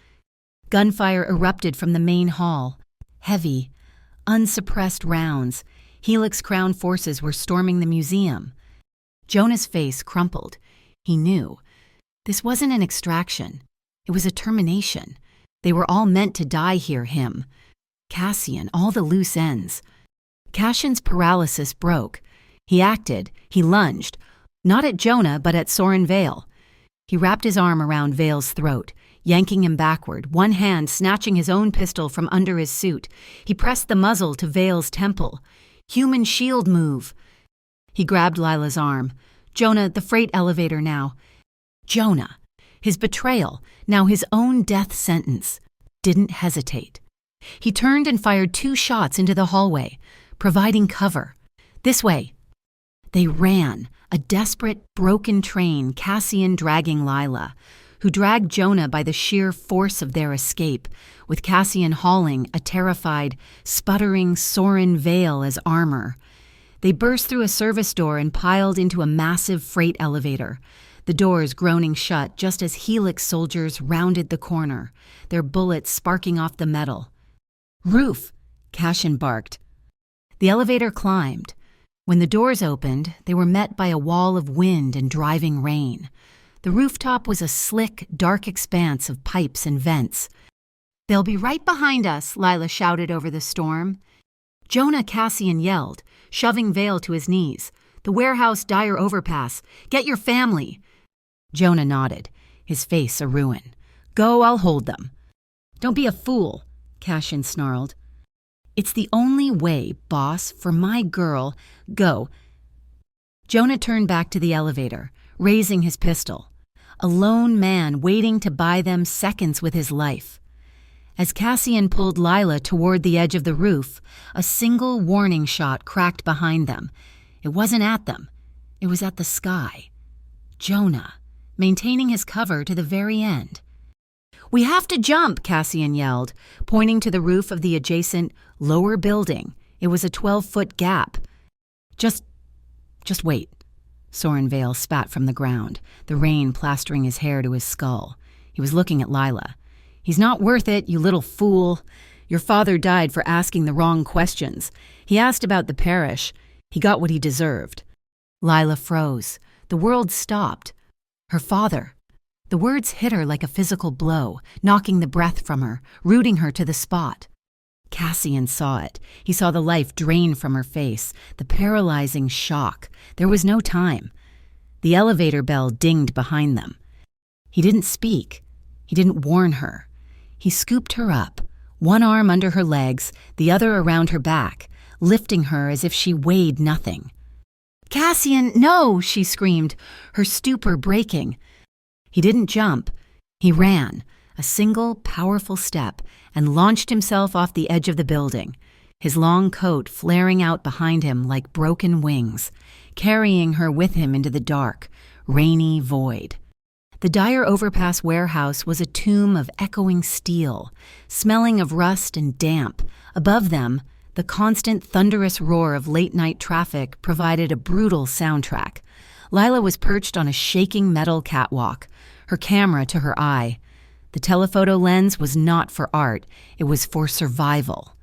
Gunfire erupted from the main hall. Heavy, unsuppressed rounds. Helix Crown forces were storming the museum. Jonah's face crumpled. He knew. This wasn't an extraction. It was a termination. They were all meant to die here, him. Cassian, all the loose ends. Cassian's paralysis broke. He acted. He lunged. Not at Jonah, but at Soren Vale. He wrapped his arm around Vale's throat, yanking him backward, one hand snatching his own pistol from under his suit. He pressed the muzzle to Vale's temple. "Human shield move." He grabbed Lila's arm. "Jonah, the freight elevator now." Jonah, his betrayal, now his own death sentence, didn't hesitate. He turned and fired 2 shots into the hallway, providing cover. "This way." They ran, a desperate, broken train, Cassian dragging Lila, who dragged Jonah by the sheer force of their escape, with Cassian hauling a terrified, sputtering Soren Vale as armor. They burst through a service door and piled into a massive freight elevator, the doors groaning shut just as Helix soldiers rounded the corner, their bullets sparking off the metal. "Roof," Cassian barked. The elevator climbed. When the doors opened, they were met by a wall of wind and driving rain. The rooftop was a slick, dark expanse of pipes and vents. "They'll be right behind us," Lila shouted over the storm. Jonah, Cassian yelled, shoving Vale to his knees. "The warehouse Dyer overpass. Get your family." Jonah nodded, his face a ruin. "Go, I'll hold them." "Don't be a fool," Cassian snarled. "It's the only way, boss, for my girl. Go." Jonah turned back to the elevator, raising his pistol. A lone man waiting to buy them seconds with his life. As Cassian pulled Lila toward the edge of the roof, a single warning shot cracked behind them. It wasn't at them. It was at the sky. Jonah, maintaining his cover to the very end. "We have to jump," Cassian yelled, pointing to the roof of the adjacent, lower building. It was a 12-foot gap. Just wait." Soren Vale spat from the ground, the rain plastering his hair to his skull. He was looking at Lila. "He's not worth it, you little fool. Your father died for asking the wrong questions. He asked about the parish. He got what he deserved." Lila froze. The world stopped. Her father. The words hit her like a physical blow, knocking the breath from her, rooting her to the spot. Cassian saw it. He saw the life drain from her face, the paralyzing shock. There was no time. The elevator bell dinged behind them. He didn't speak. He didn't warn her. He scooped her up, one arm under her legs, the other around her back, lifting her as if she weighed nothing. "Cassian, no!" she screamed, her stupor breaking. He didn't jump. He ran, a single powerful step, and launched himself off the edge of the building, his long coat flaring out behind him like broken wings, carrying her with him into the dark, rainy void. The Dyer Overpass warehouse was a tomb of echoing steel, smelling of rust and damp. Above them, the constant thunderous roar of late-night traffic provided a brutal soundtrack. Lila was perched on a shaking metal catwalk, her camera to her eye. The telephoto lens was not for art, it was for survival.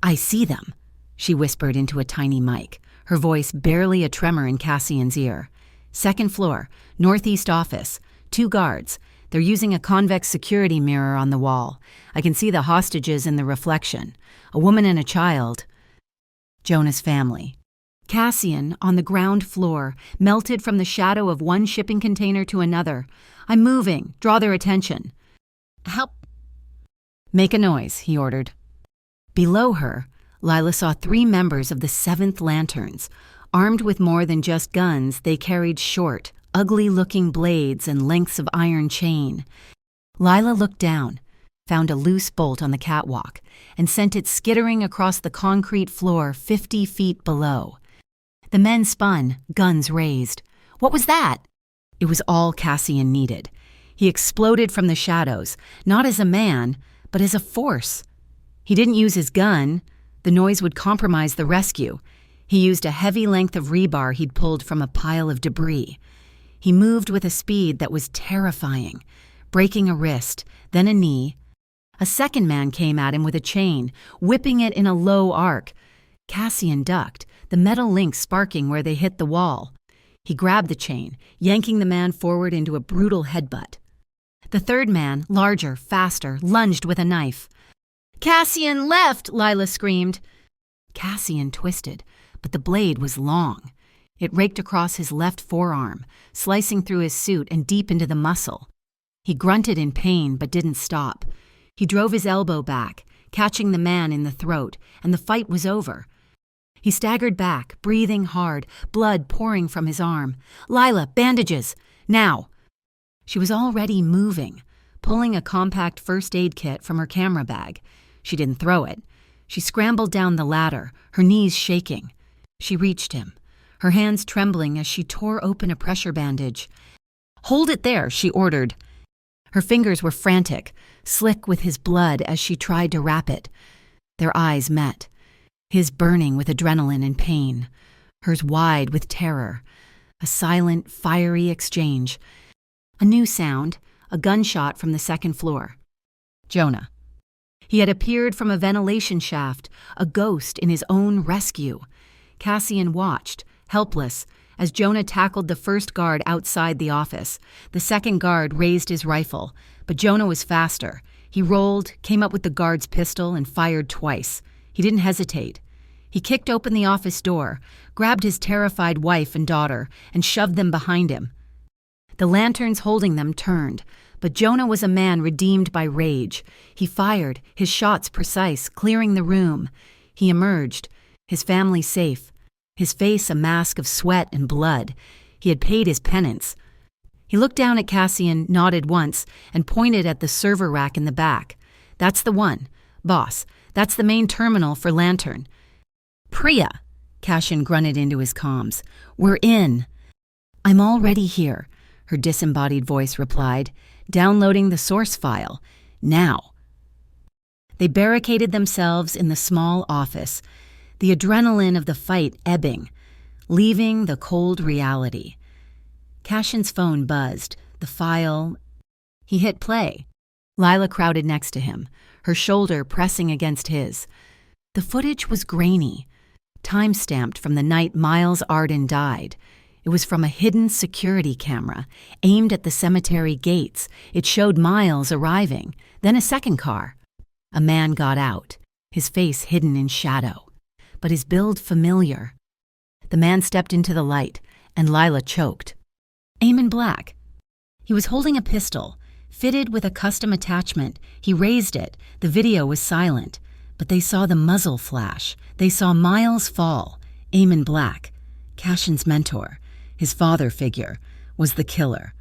"I see them," she whispered into a tiny mic, her voice barely a tremor in Cassian's ear. "Second floor, northeast office, 2 guards. They're using a convex security mirror on the wall. I can see the hostages in the reflection. A woman and a child. Jonah's family." Cassian, on the ground floor, melted from the shadow of one shipping container to another. "I'm moving. Draw their attention." "Help." "Make a noise," he ordered. Below her, Lila saw 3 members of the 7th Lanterns. Armed with more than just guns, they carried short, ugly-looking blades and lengths of iron chain. Lila looked down, found a loose bolt on the catwalk, and sent it skittering across the concrete floor 50 feet below. The men spun, guns raised. What was that? It was all Cassian needed. He exploded from the shadows, not as a man, but as a force. He didn't use his gun. The noise would compromise the rescue. He used a heavy length of rebar he'd pulled from a pile of debris. He moved with a speed that was terrifying, breaking a wrist, then a knee. A second man came at him with a chain, whipping it in a low arc. Cassian ducked, the metal links sparking where they hit the wall. He grabbed the chain, yanking the man forward into a brutal headbutt. The third man, larger, faster, lunged with a knife. "Cassian, left!" Lila screamed. Cassian twisted, but the blade was long. It raked across his left forearm, slicing through his suit and deep into the muscle. He grunted in pain but didn't stop. He drove his elbow back, catching the man in the throat, and the fight was over. He staggered back, breathing hard, blood pouring from his arm. "Lila, bandages! Now!" She was already moving, pulling a compact first aid kit from her camera bag. She didn't throw it. She scrambled down the ladder, her knees shaking. She reached him, her hands trembling as she tore open a pressure bandage. "Hold it there," she ordered. Her fingers were frantic, slick with his blood as she tried to wrap it. Their eyes met, his burning with adrenaline and pain, hers wide with terror. A silent, fiery exchange. A new sound, a gunshot from the second floor. Jonah. He had appeared from a ventilation shaft, a ghost in his own rescue. Cassian watched, helpless, as Jonah tackled the first guard outside the office. The second guard raised his rifle, but Jonah was faster. He rolled, came up with the guard's pistol, and fired twice. He didn't hesitate. He kicked open the office door, grabbed his terrified wife and daughter, and shoved them behind him. The lanterns holding them turned, but Jonah was a man redeemed by rage. He fired, his shots precise, clearing the room. He emerged, his family safe, his face a mask of sweat and blood. He had paid his penance. He looked down at Cassian, nodded once, and pointed at the server rack in the back. "That's the one. Boss, that's the main terminal for Lantern." "Priya," Cassian grunted into his comms. "We're in." "I'm already here," her disembodied voice replied, downloading the source file. "Now." They barricaded themselves in the small office, the adrenaline of the fight ebbing, leaving the cold reality. Cassian's phone buzzed, the file. He hit play. Lila crowded next to him, her shoulder pressing against his. The footage was grainy, time-stamped from the night Miles Arden died. It was from a hidden security camera, aimed at the cemetery gates. It showed Miles arriving, then a second car. A man got out, his face hidden in shadow, but his build familiar. The man stepped into the light, and Lila choked. Eamon Black. He was holding a pistol, Fitted with a custom attachment, he raised it. The video was silent, but they saw the muzzle flash. They saw Miles fall. Eamon Black, Cashin's mentor, his father figure, was the killer.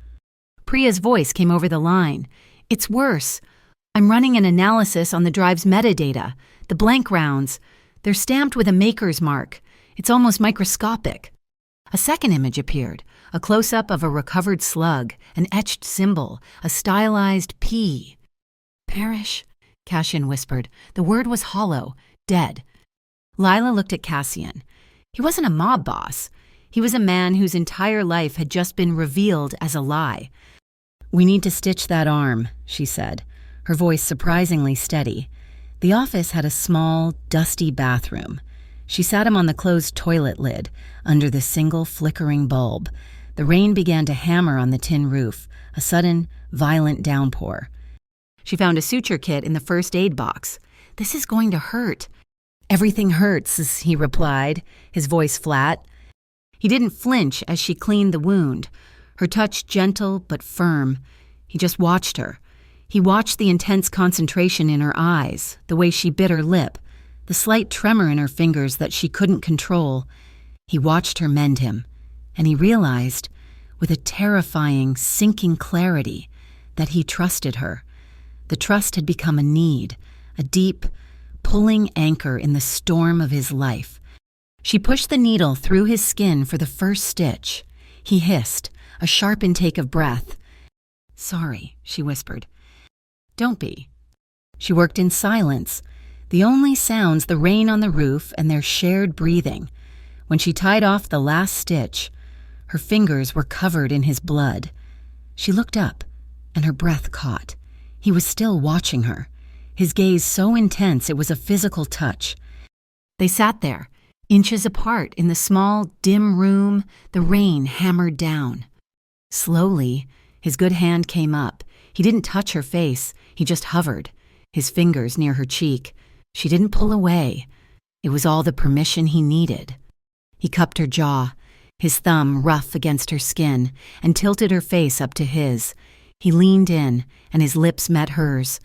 Priya's voice came over the line. "It's worse. I'm running an analysis on the drive's metadata. The blank rounds, they're stamped with a maker's mark. It's almost microscopic." A second image appeared, a close-up of a recovered slug, an etched symbol, a stylized P. "Perish," Cashin whispered. The word was hollow, dead. Lila looked at Cassian. He wasn't a mob boss. He was a man whose entire life had just been revealed as a lie. "We need to stitch that arm," she said, her voice surprisingly steady. The office had a small, dusty bathroom. She sat him on the closed toilet lid, under the single flickering bulb. The rain began to hammer on the tin roof, a sudden, violent downpour. She found a suture kit in the first aid box. "This is going to hurt." "Everything hurts," he replied, his voice flat. He didn't flinch as she cleaned the wound, her touch gentle but firm. He just watched her. He watched the intense concentration in her eyes, the way she bit her lip, the slight tremor in her fingers that she couldn't control. He watched her mend him, and he realized, with a terrifying, sinking clarity, that he trusted her. The trust had become a need, a deep, pulling anchor in the storm of his life. She pushed the needle through his skin for the first stitch. He hissed, a sharp intake of breath. "Sorry," she whispered. "Don't be." She worked in silence, the only sounds the rain on the roof and their shared breathing. When she tied off the last stitch, her fingers were covered in his blood. She looked up, and her breath caught. He was still watching her, his gaze so intense it was a physical touch. They sat there, inches apart in the small, dim room. The rain hammered down. Slowly, his good hand came up. He didn't touch her face, he just hovered, his fingers near her cheek. She didn't pull away. It was all the permission he needed. He cupped her jaw, his thumb rough against her skin, and tilted her face up to his. He leaned in, and his lips met hers.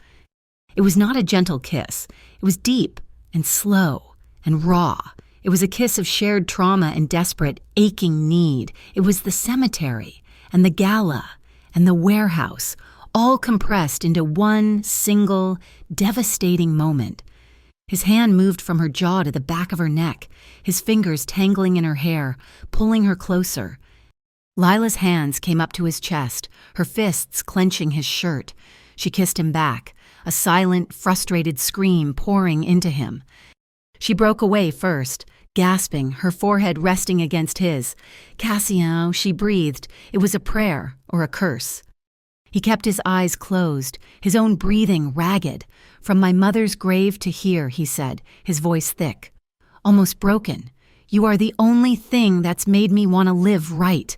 It was not a gentle kiss. It was deep and slow and raw. It was a kiss of shared trauma and desperate, aching need. It was the cemetery and the gala and the warehouse, all compressed into one single, devastating moment. His hand moved from her jaw to the back of her neck, his fingers tangling in her hair, pulling her closer. Lila's hands came up to his chest, her fists clenching his shirt. She kissed him back, a silent, frustrated scream pouring into him. She broke away first, gasping, her forehead resting against his. "Cassio," she breathed. It was a prayer or a curse. He kept his eyes closed, his own breathing ragged. "From my mother's grave to here," he said, his voice thick, almost broken. "You are the only thing that's made me want to live right."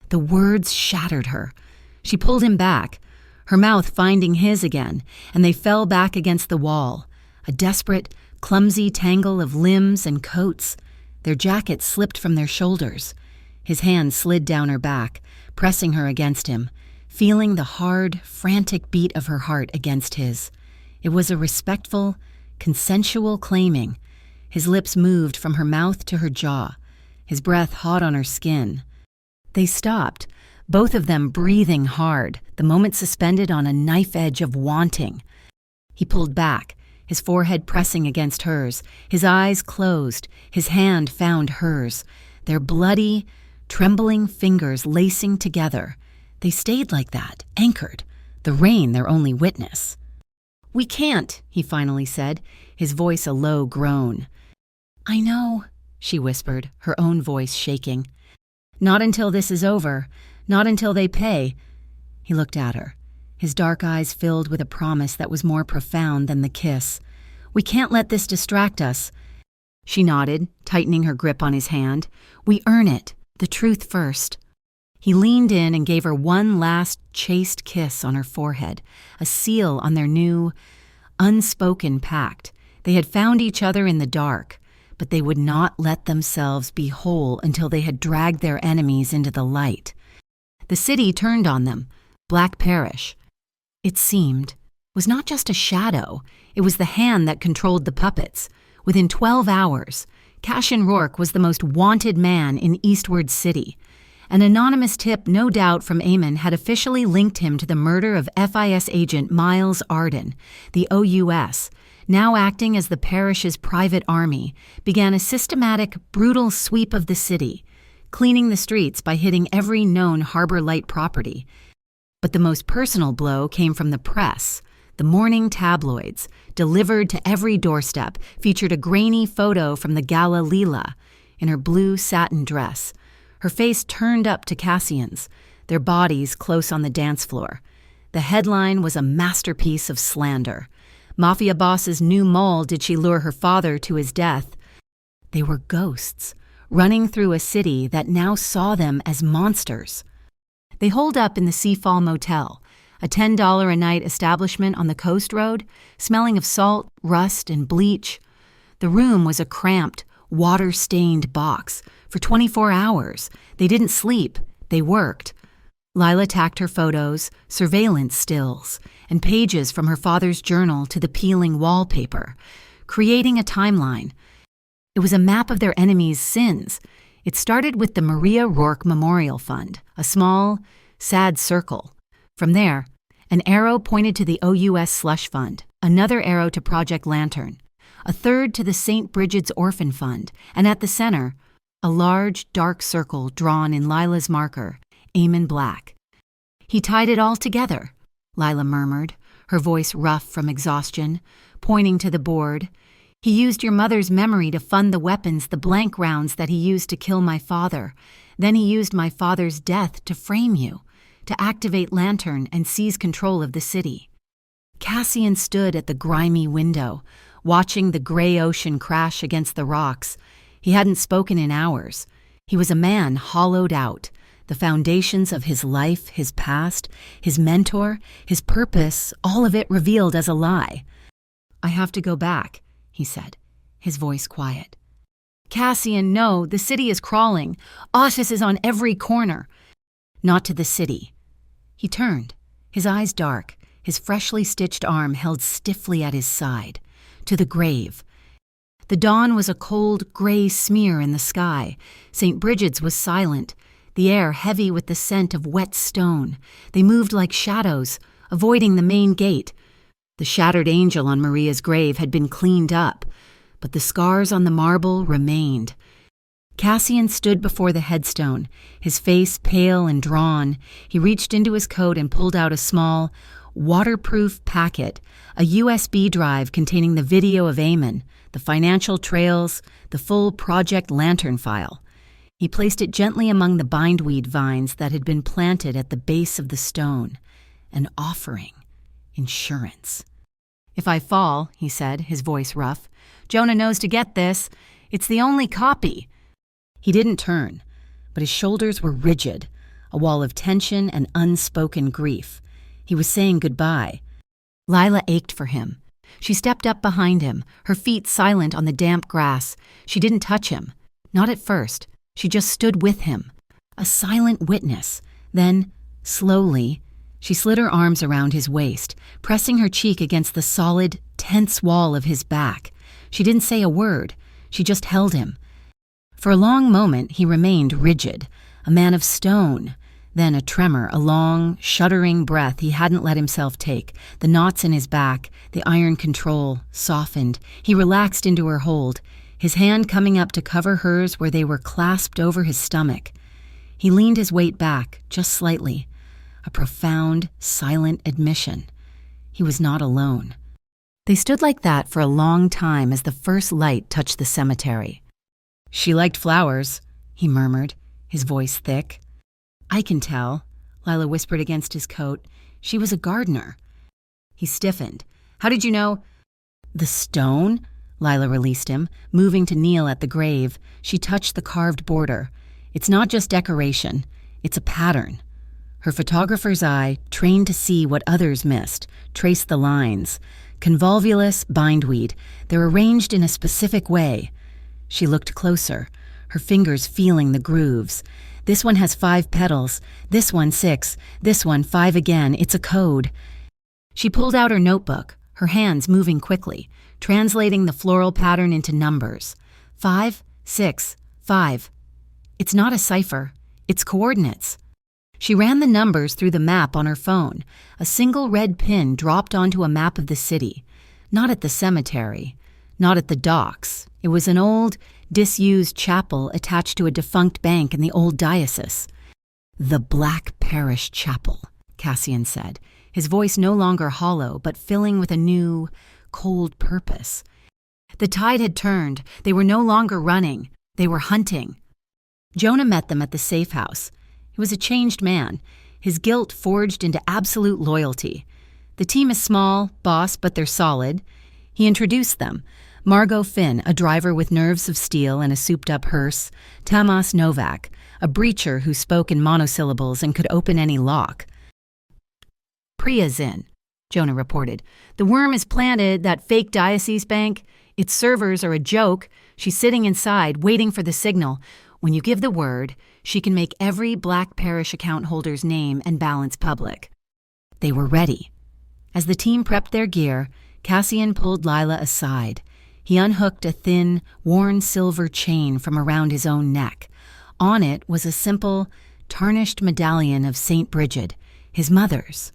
The words shattered her. She pulled him back, her mouth finding his again, and they fell back against the wall, a desperate, clumsy tangle of limbs and coats. Their jackets slipped from their shoulders. His hand slid down her back, pressing her against him, feeling the hard, frantic beat of her heart against his. It was a respectful, consensual claiming. His lips moved from her mouth to her jaw, his breath hot on her skin. They stopped, both of them breathing hard, the moment suspended on a knife edge of wanting. He pulled back, his forehead pressing against hers, his eyes closed, his hand found hers, their bloody, trembling fingers lacing together. They stayed like that, anchored, the rain their only witness. "We can't," he finally said, his voice a low groan. "I know," she whispered, her own voice shaking. "Not until this is over, not until they pay." He looked at her, his dark eyes filled with a promise that was more profound than the kiss. "We can't let this distract us." She nodded, tightening her grip on his hand. "We earn it, the truth first." He leaned in and gave her one last chaste kiss on her forehead, a seal on their new, unspoken pact. They had found each other in the dark, but they would not let themselves be whole until they had dragged their enemies into the light. The city turned on them, Black Parish. it seemed, was not just a shadow, it was the hand that controlled the puppets. Within 12 hours, Cassian Rourke was the most wanted man in Eastward City. An anonymous tip, no doubt from Eamon, had officially linked him to the murder of FIS agent Miles Arden. The OUS, now acting as the parish's private army, began a systematic, brutal sweep of the city, cleaning the streets by hitting every known Harbor Light property. But the most personal blow came from the press. The morning tabloids, delivered to every doorstep, featured a grainy photo from the gala Leela in her blue satin dress, her face turned up to Cassian's, their bodies close on the dance floor. The headline was a masterpiece of slander. Mafia Boss's new mole did she lure her father to his death. They were ghosts, running through a city that now saw them as monsters. They holed up in the Seafall Motel, a $10 a night establishment on the coast road, smelling of salt, rust, and bleach. The room was a cramped, water-stained box. For 24 hours, they didn't sleep, they worked. Lila tacked her photos, surveillance stills, and pages from her father's journal to the peeling wallpaper, creating a timeline. It was a map of their enemies' sins. It started with the Maria Rourke Memorial Fund, a small, sad circle. From there, an arrow pointed to the OUS Slush Fund, another arrow to Project Lantern, a third to the St. Bridget's Orphan Fund, and at the center, a large, dark circle drawn in Lila's marker, Eamon Black. He tied it all together, Lila murmured, her voice rough from exhaustion, pointing to the board. He used your mother's memory to fund the weapons, the blank rounds that he used to kill my father. Then he used my father's death to frame you, to activate Lantern and seize control of the city. Cassian stood at the grimy window, watching the gray ocean crash against the rocks. He hadn't spoken in hours. He was a man hollowed out, the foundations of his life, his past, his mentor, his purpose, all of it revealed as a lie. I have to go back, he said, his voice quiet. Cassian, no, the city is crawling. Otis is on every corner. Not to the city. He turned, his eyes dark, his freshly stitched arm held stiffly at his side. To the grave. The dawn was a cold, gray smear in the sky. St. Bridget's was silent, the air heavy with the scent of wet stone. They moved like shadows, avoiding the main gate. The shattered angel on Maria's grave had been cleaned up, but the scars on the marble remained. Cassian stood before the headstone, his face pale and drawn. He reached into his coat and pulled out a small, waterproof packet, a USB drive containing the video of Eamon, the financial trails, the full Project Lantern file. He placed it gently among the bindweed vines that had been planted at the base of the stone, an offering, insurance. If I fall, he said, his voice rough, Jonah knows to get this. It's the only copy. He didn't turn, but his shoulders were rigid, a wall of tension and unspoken grief. He was saying goodbye. Lila ached for him. She stepped up behind him, her feet silent on the damp grass. She didn't touch him. Not at first. She just stood with him, a silent witness. Then, slowly, she slid her arms around his waist, pressing her cheek against the solid, tense wall of his back. She didn't say a word. She just held him. For a long moment, he remained rigid, a man of stone. Then a tremor, a long, shuddering breath he hadn't let himself take. The knots in his back, the iron control, softened. He relaxed into her hold, his hand coming up to cover hers where they were clasped over his stomach. He leaned his weight back, just slightly. A profound, silent admission. He was not alone. They stood like that for a long time as the first light touched the cemetery. She liked flowers, he murmured, his voice thick. I can tell, Lila whispered against his coat. She was a gardener. He stiffened. How did you know? The stone? Lila released him, moving to kneel at the grave. She touched the carved border. It's not just decoration. It's a pattern. Her photographer's eye, trained to see what others missed, traced the lines. Convolvulus, bindweed. They're arranged in a specific way. She looked closer, her fingers feeling the grooves. This one has 5 petals, this one 6, this one 5 again. It's a code. She pulled out her notebook, her hands moving quickly, translating the floral pattern into numbers. 5, 6, 5. It's not a cipher. It's coordinates. She ran the numbers through the map on her phone. A single red pin dropped onto a map of the city. Not at the cemetery. Not at the docks. It was an old, disused chapel attached to a defunct bank in the old diocese. "The Black Parish Chapel," Cassian said, his voice no longer hollow, but filling with a new, cold purpose. The tide had turned. They were no longer running. They were hunting. Jonah met them at the safe house. He was a changed man, his guilt forged into absolute loyalty. The team is small, boss, but they're solid. He introduced them. Margot Finn, a driver with nerves of steel and a souped-up hearse. Tamas Novak, a breacher who spoke in monosyllables and could open any lock. "Priya's in," Jonah reported. "The worm is planted, that fake diocese bank. Its servers are a joke. She's sitting inside, waiting for the signal. When you give the word, she can make every Black Parish account holder's name and balance public." They were ready. As the team prepped their gear, Cassian pulled Lila aside. He unhooked a thin, worn silver chain from around his own neck. On it was a simple, tarnished medallion of St. Bridget, his mother's.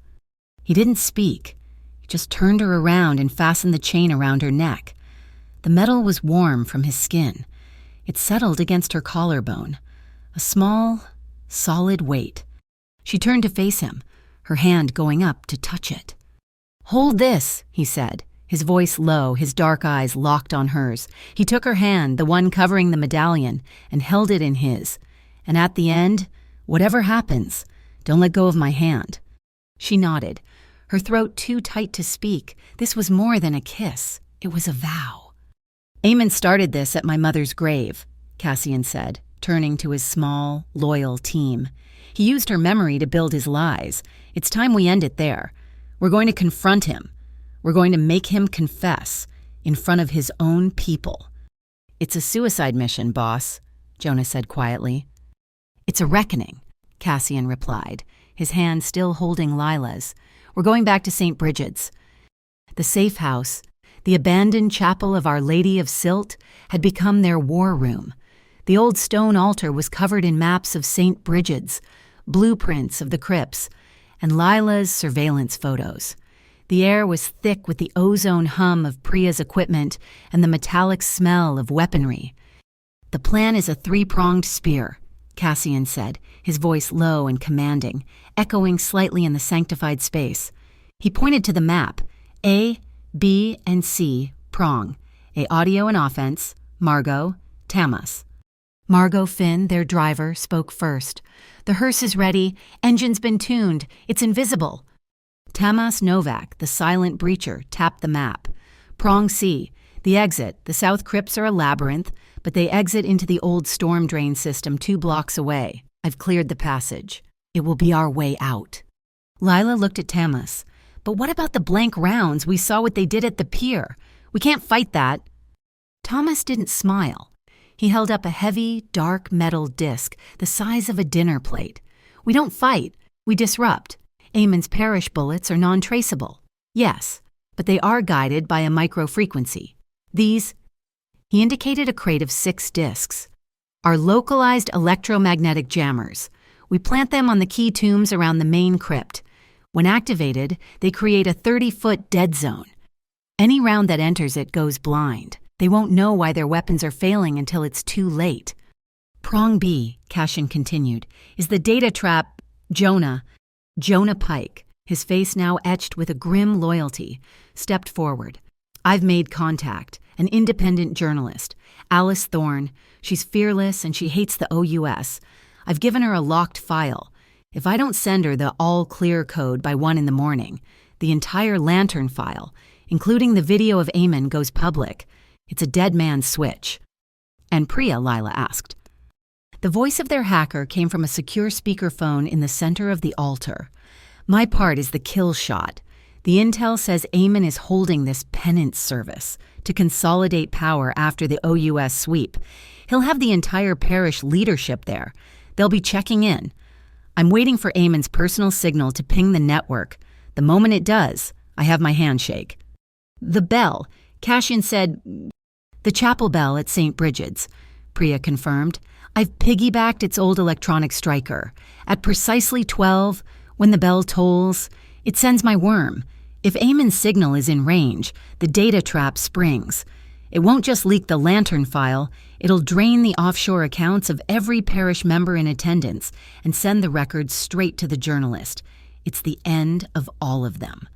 He didn't speak. He just turned her around and fastened the chain around her neck. The metal was warm from his skin. It settled against her collarbone. A small, solid weight. She turned to face him, her hand going up to touch it. "Hold this," he said, his voice low, his dark eyes locked on hers. He took her hand, the one covering the medallion, and held it in his. "And at the end, whatever happens, don't let go of my hand." She nodded, her throat too tight to speak. This was more than a kiss. It was a vow. "Eamon started this at my mother's grave," Cassian said, turning to his small, loyal team. "He used her memory to build his lies. It's time we end it there. We're going to confront him. We're going to make him confess in front of his own people." "It's a suicide mission, boss," Jonah said quietly. "It's a reckoning," Cassian replied, his hand still holding Lila's. "We're going back to St. Bridget's." The safe house, the abandoned chapel of Our Lady of Silt, had become their war room. The old stone altar was covered in maps of St. Bridget's, blueprints of the crypts, and Lila's surveillance photos. The air was thick with the ozone hum of Priya's equipment and the metallic smell of weaponry. "The plan is a three-pronged spear," Cassian said, his voice low and commanding, echoing slightly in the sanctified space. He pointed to the map. A, B, and C, prong. A audio and offense, Margot, Tamas. Margot Finn, their driver, spoke first. "The hearse is ready. Engine's been tuned. It's invisible." Tamas Novak, the silent breacher, tapped the map. Prong C, the exit. The south crypts are a labyrinth, but they exit into the old storm drain system 2 blocks away. I've cleared the passage. It will be our way out. Lila looked at Tamas. "But what about the blank rounds? We saw what they did at the pier. We can't fight that." Thomas didn't smile. He held up a heavy, dark metal disc the size of a dinner plate. "We don't fight. We disrupt. Eamon's parish bullets are non-traceable. Yes, but they are guided by a microfrequency. These," he indicated a crate of 6 discs, "are localized electromagnetic jammers. We plant them on the key tombs around the main crypt. When activated, they create a 30-foot dead zone. Any round that enters it goes blind. They won't know why their weapons are failing until it's too late." "Prong B," Cassian continued, "is the data trap Jonah Pike," his face now etched with a grim loyalty, stepped forward. "I've made contact. An independent journalist, Alice Thorne. She's fearless and she hates the OUS. I've given her a locked file. If I don't send her the all-clear code by 1 a.m, the entire Lantern file, including the video of Eamon, goes public. It's a dead man's switch." "And Priya?" Lila asked. The voice of their hacker came from a secure speakerphone in the center of the altar. "My part is the kill shot. The intel says Eamon is holding this penance service to consolidate power after the OUS sweep. He'll have the entire parish leadership there. They'll be checking in. I'm waiting for Eamon's personal signal to ping the network. The moment it does, I have my handshake. The bell, Cassian said, the chapel bell at St. Bridget's, Priya confirmed. I've piggybacked its old electronic striker. At precisely 12, when the bell tolls, it sends my worm. If Eamon's signal is in range, the data trap springs. It won't just leak the lantern file, it'll drain the offshore accounts of every parish member in attendance and send the records straight to the journalist. It's the end of all of them.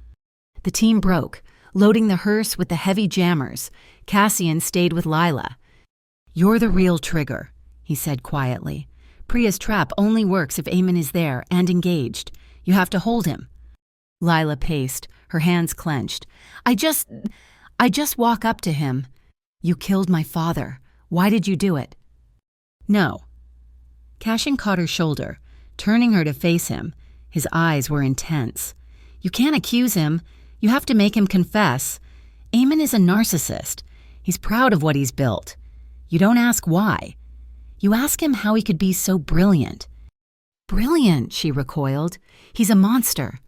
The team broke, loading the hearse with the heavy jammers. Cassian stayed with Lila. You're the real trigger, he said quietly. Priya's trap only works if Eamon is there and engaged. You have to hold him. Lila paced, her hands clenched. I just walk up to him. You killed my father. Why did you do it? No. Cassian caught her shoulder, turning her to face him. His eyes were intense. You can't accuse him. You have to make him confess. Eamon is a narcissist. He's proud of what he's built. You don't ask why. You ask him how he could be so brilliant. Brilliant, she recoiled. He's a monster.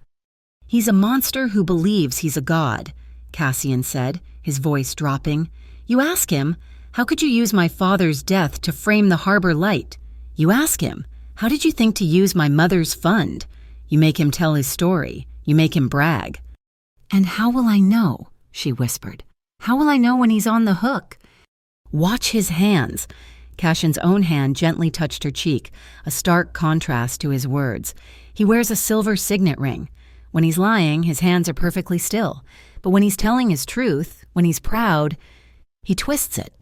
He's a monster who believes he's a god, Cassian said, his voice dropping. You ask him, how could you use my father's death to frame the harbor light? You ask him, how did you think to use my mother's fund? You make him tell his story. You make him brag. And how will I know? She whispered. How will I know when he's on the hook? Watch his hands. Cassian's own hand gently touched her cheek, a stark contrast to his words. He wears a silver signet ring. When he's lying, his hands are perfectly still. But when he's telling his truth, when he's proud, he twists it,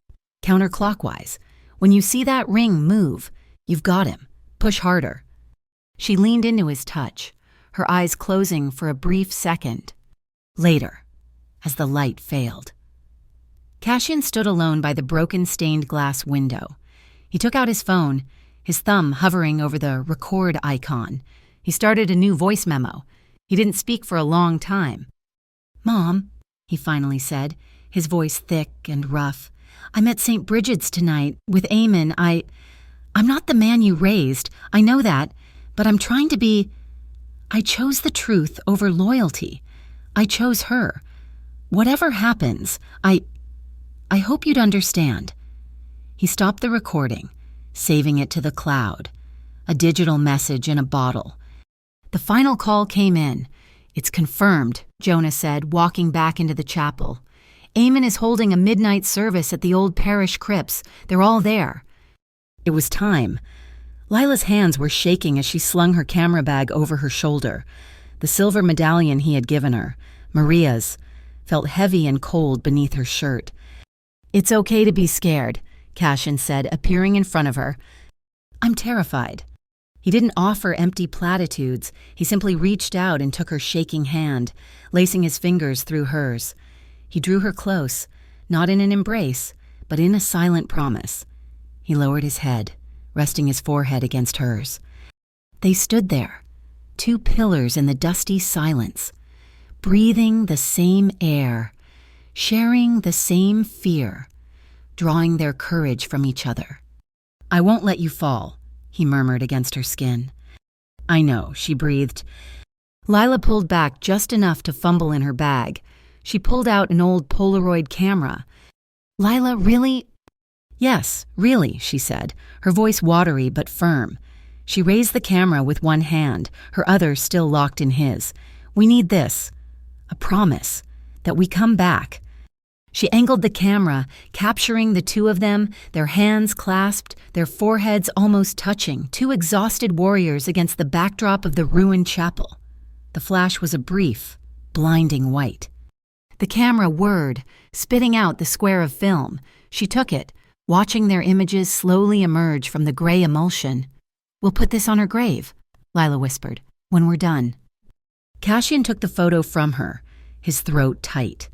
counterclockwise. When you see that ring move, you've got him. Push harder. She leaned into his touch, her eyes closing for a brief second. Later, as the light failed. Cassian stood alone by the broken stained glass window. He took out his phone, his thumb hovering over the record icon. He started a new voice memo. He didn't speak for a long time. Mom, he finally said, his voice thick and rough. I'm at St. Bridget's tonight with Eamon. I'm not the man you raised. I know that. But I'm trying to be... I chose the truth over loyalty. I chose her. Whatever happens, I hope you'd understand. He stopped the recording, saving it to the cloud. A digital message in a bottle. The final call came in. It's confirmed, Jonah said, walking back into the chapel. Eamon is holding a midnight service at the old parish crypts. They're all there. It was time. Lila's hands were shaking as she slung her camera bag over her shoulder. The silver medallion he had given her, Maria's, felt heavy and cold beneath her shirt. It's okay to be scared, Cassian said, appearing in front of her. I'm terrified. He didn't offer empty platitudes. He simply reached out and took her shaking hand, lacing his fingers through hers. He drew her close, not in an embrace, but in a silent promise. He lowered his head, resting his forehead against hers. They stood there, two pillars in the dusty silence, breathing the same air, sharing the same fear, drawing their courage from each other. I won't let you fall, he murmured against her skin. I know, she breathed. Lila pulled back just enough to fumble in her bag. She pulled out an old Polaroid camera. Lila, really? Yes, really, she said, her voice watery but firm. She raised the camera with one hand, her other still locked in his. We need this. A promise. That we come back. She angled the camera, capturing the two of them, their hands clasped, their foreheads almost touching, two exhausted warriors against the backdrop of the ruined chapel. The flash was a brief, blinding white. The camera whirred, spitting out the square of film. She took it, watching their images slowly emerge from the gray emulsion. We'll put this on her grave, Lila whispered, when we're done. Cassian took the photo from her, his throat tight.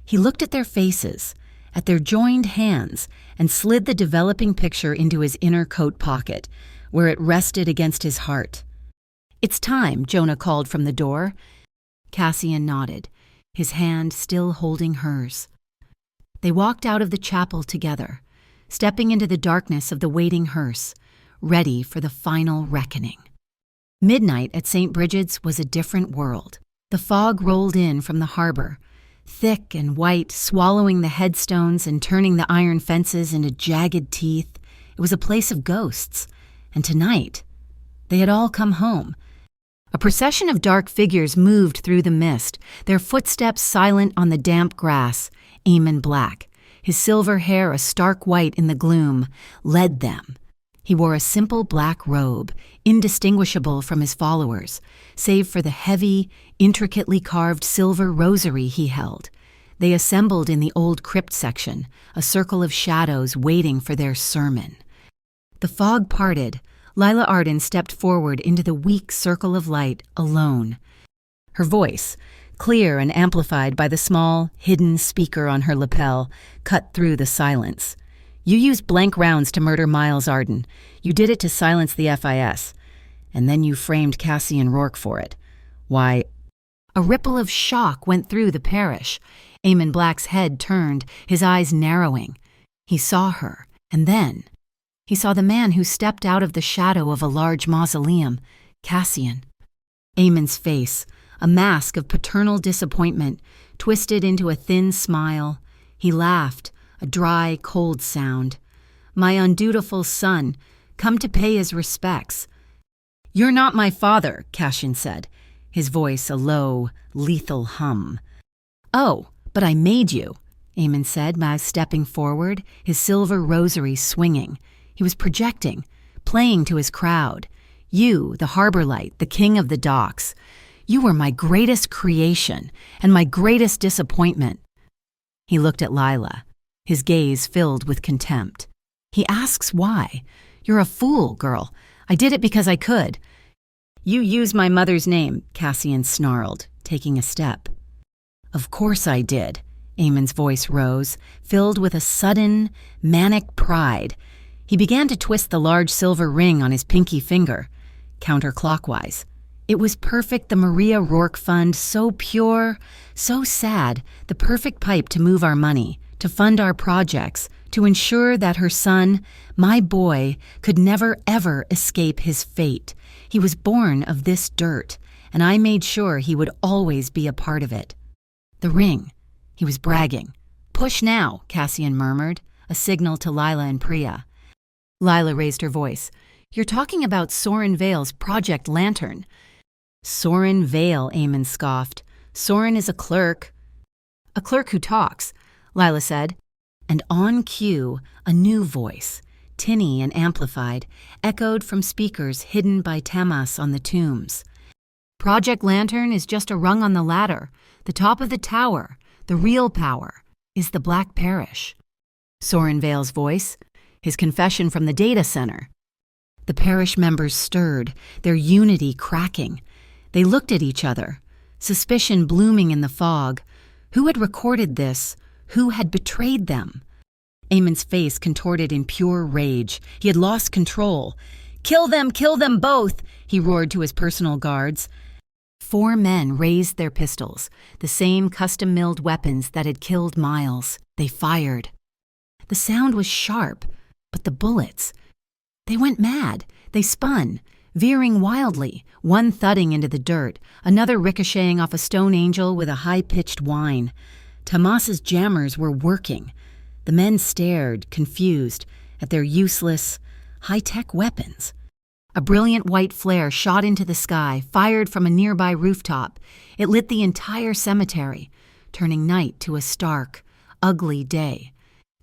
He looked at their faces, at their joined hands, and slid the developing picture into his inner coat pocket, where it rested against his heart. It's time, Jonah called from the door. Cassian nodded, his hand still holding hers. They walked out of the chapel together, stepping into the darkness of the waiting hearse, ready for the final reckoning. Midnight at St. Bridget's was a different world. The fog rolled in from the harbor, thick and white, swallowing the headstones and turning the iron fences into jagged teeth. It was a place of ghosts, and tonight, they had all come home. A procession of dark figures moved through the mist, their footsteps silent on the damp grass. Eamon Black, his silver hair a stark white in the gloom, led them. He wore a simple black robe, indistinguishable from his followers, save for the heavy, intricately carved silver rosary he held. They assembled in the old crypt section, a circle of shadows waiting for their sermon. The fog parted. Lila Arden stepped forward into the weak circle of light, alone. Her voice, clear and amplified by the small, hidden speaker on her lapel, cut through the silence. You used blank rounds to murder Miles Arden. You did it to silence the FIS. And then you framed Cassian Rourke for it. Why, a ripple of shock went through the parish. Eamon Black's head turned, his eyes narrowing. He saw her, and then he saw the man who stepped out of the shadow of a large mausoleum, Cassian. Eamon's face, a mask of paternal disappointment, twisted into a thin smile. He laughed, a dry, cold sound. My undutiful son, come to pay his respects. You're not my father, Cassian said, his voice a low, lethal hum. Oh, but I made you, Eamon said, Maz stepping forward, his silver rosary swinging. He was projecting, playing to his crowd. You, the harbor light, the king of the docks. You were my greatest creation and my greatest disappointment. He looked at Lila, his gaze filled with contempt. He asks why. You're a fool, girl. I did it because I could. You used my mother's name, Cassian snarled, taking a step. Of course I did. Eamon's voice rose, filled with a sudden, manic pride. He began to twist the large silver ring on his pinky finger, counterclockwise. It was perfect, the Maria Rourke Fund, so pure, so sad, the perfect pipe to move our money, to fund our projects, to ensure that her son, my boy, could never ever escape his fate. He was born of this dirt, and I made sure he would always be a part of it. The ring. He was bragging. Push now, Cassian murmured, a signal to Lila and Priya. Lila raised her voice. You're talking about Soren Vale's Project Lantern. Soren Vale, Eamon scoffed. Soren is a clerk. A clerk who talks, Lila said. And on cue, a new voice, tinny and amplified, echoed from speakers hidden by tamas on the tombs. Project Lantern is just a rung on the ladder. The top of the tower, the real power, is the Black Parish. Soren Vale's voice, his confession from the data center. The parish members stirred, their unity cracking. They looked at each other, suspicion blooming in the fog. Who had recorded this? Who had betrayed them? Eamon's face contorted in pure rage. He had lost control. Kill them both, he roared to his personal guards. 4 men raised their pistols, the same custom-milled weapons that had killed Miles. They fired. The sound was sharp, but the bullets, they went mad. They spun, veering wildly, one thudding into the dirt, another ricocheting off a stone angel with a high-pitched whine. Tamas's jammers were working. The men stared, confused, at their useless, high-tech weapons. A brilliant white flare shot into the sky, fired from a nearby rooftop. It lit the entire cemetery, turning night to a stark, ugly day.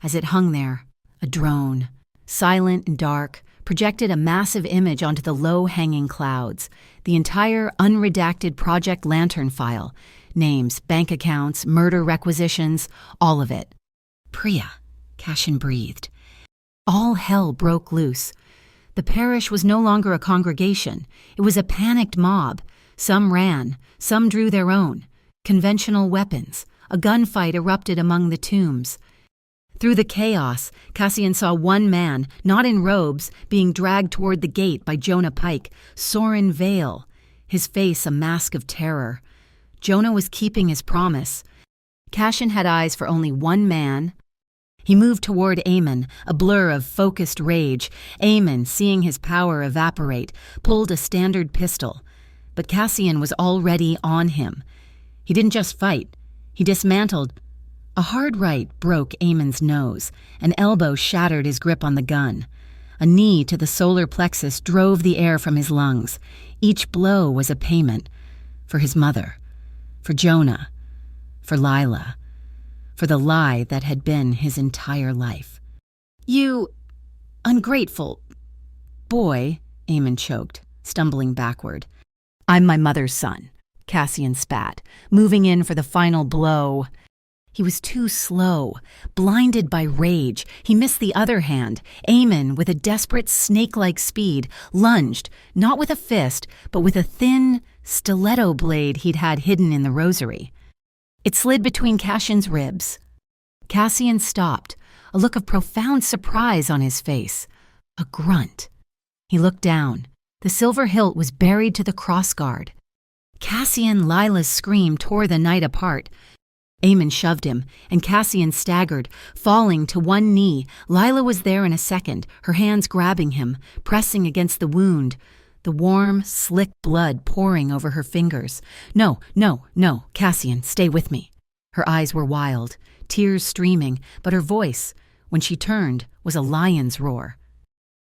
As it hung there, a drone, silent and dark, projected a massive image onto the low-hanging clouds. The entire unredacted Project Lantern file, names, bank accounts, murder requisitions, all of it. Priya, Cassian breathed. All hell broke loose. The parish was no longer a congregation. It was a panicked mob. Some ran, some drew their own. Conventional weapons. A gunfight erupted among the tombs. Through the chaos, Cassian saw one man, not in robes, being dragged toward the gate by Jonah Pike, Soren Vale, his face a mask of terror. Jonah was keeping his promise. Cassian had eyes for only one man. He moved toward Eamon, a blur of focused rage. Eamon, seeing his power evaporate, pulled a standard pistol. But Cassian was already on him. He didn't just fight. He dismantled. A hard right broke Eamon's nose. An elbow shattered his grip on the gun. A knee to the solar plexus drove the air from his lungs. Each blow was a payment. For his mother. For Jonah. For Lila. For the lie that had been his entire life. "You ungrateful boy," Eamon choked, stumbling backward. "I'm my mother's son," Cassian spat, moving in for the final blow. He was too slow. Blinded by rage, he missed the other hand. Eamon, with a desperate snake-like speed, lunged, not with a fist, but with a thin stiletto blade he'd had hidden in the rosary. It slid between Cassian's ribs. Cassian stopped, a look of profound surprise on his face. A grunt. He looked down. The silver hilt was buried to the crossguard. Cassian Lila's scream tore the night apart. Eamon shoved him, and Cassian staggered, falling to one knee. Lila was there in a second, her hands grabbing him, pressing against the wound, the warm, slick blood pouring over her fingers. "No, no, no, Cassian, stay with me." Her eyes were wild, tears streaming, but her voice, when she turned, was a lion's roar.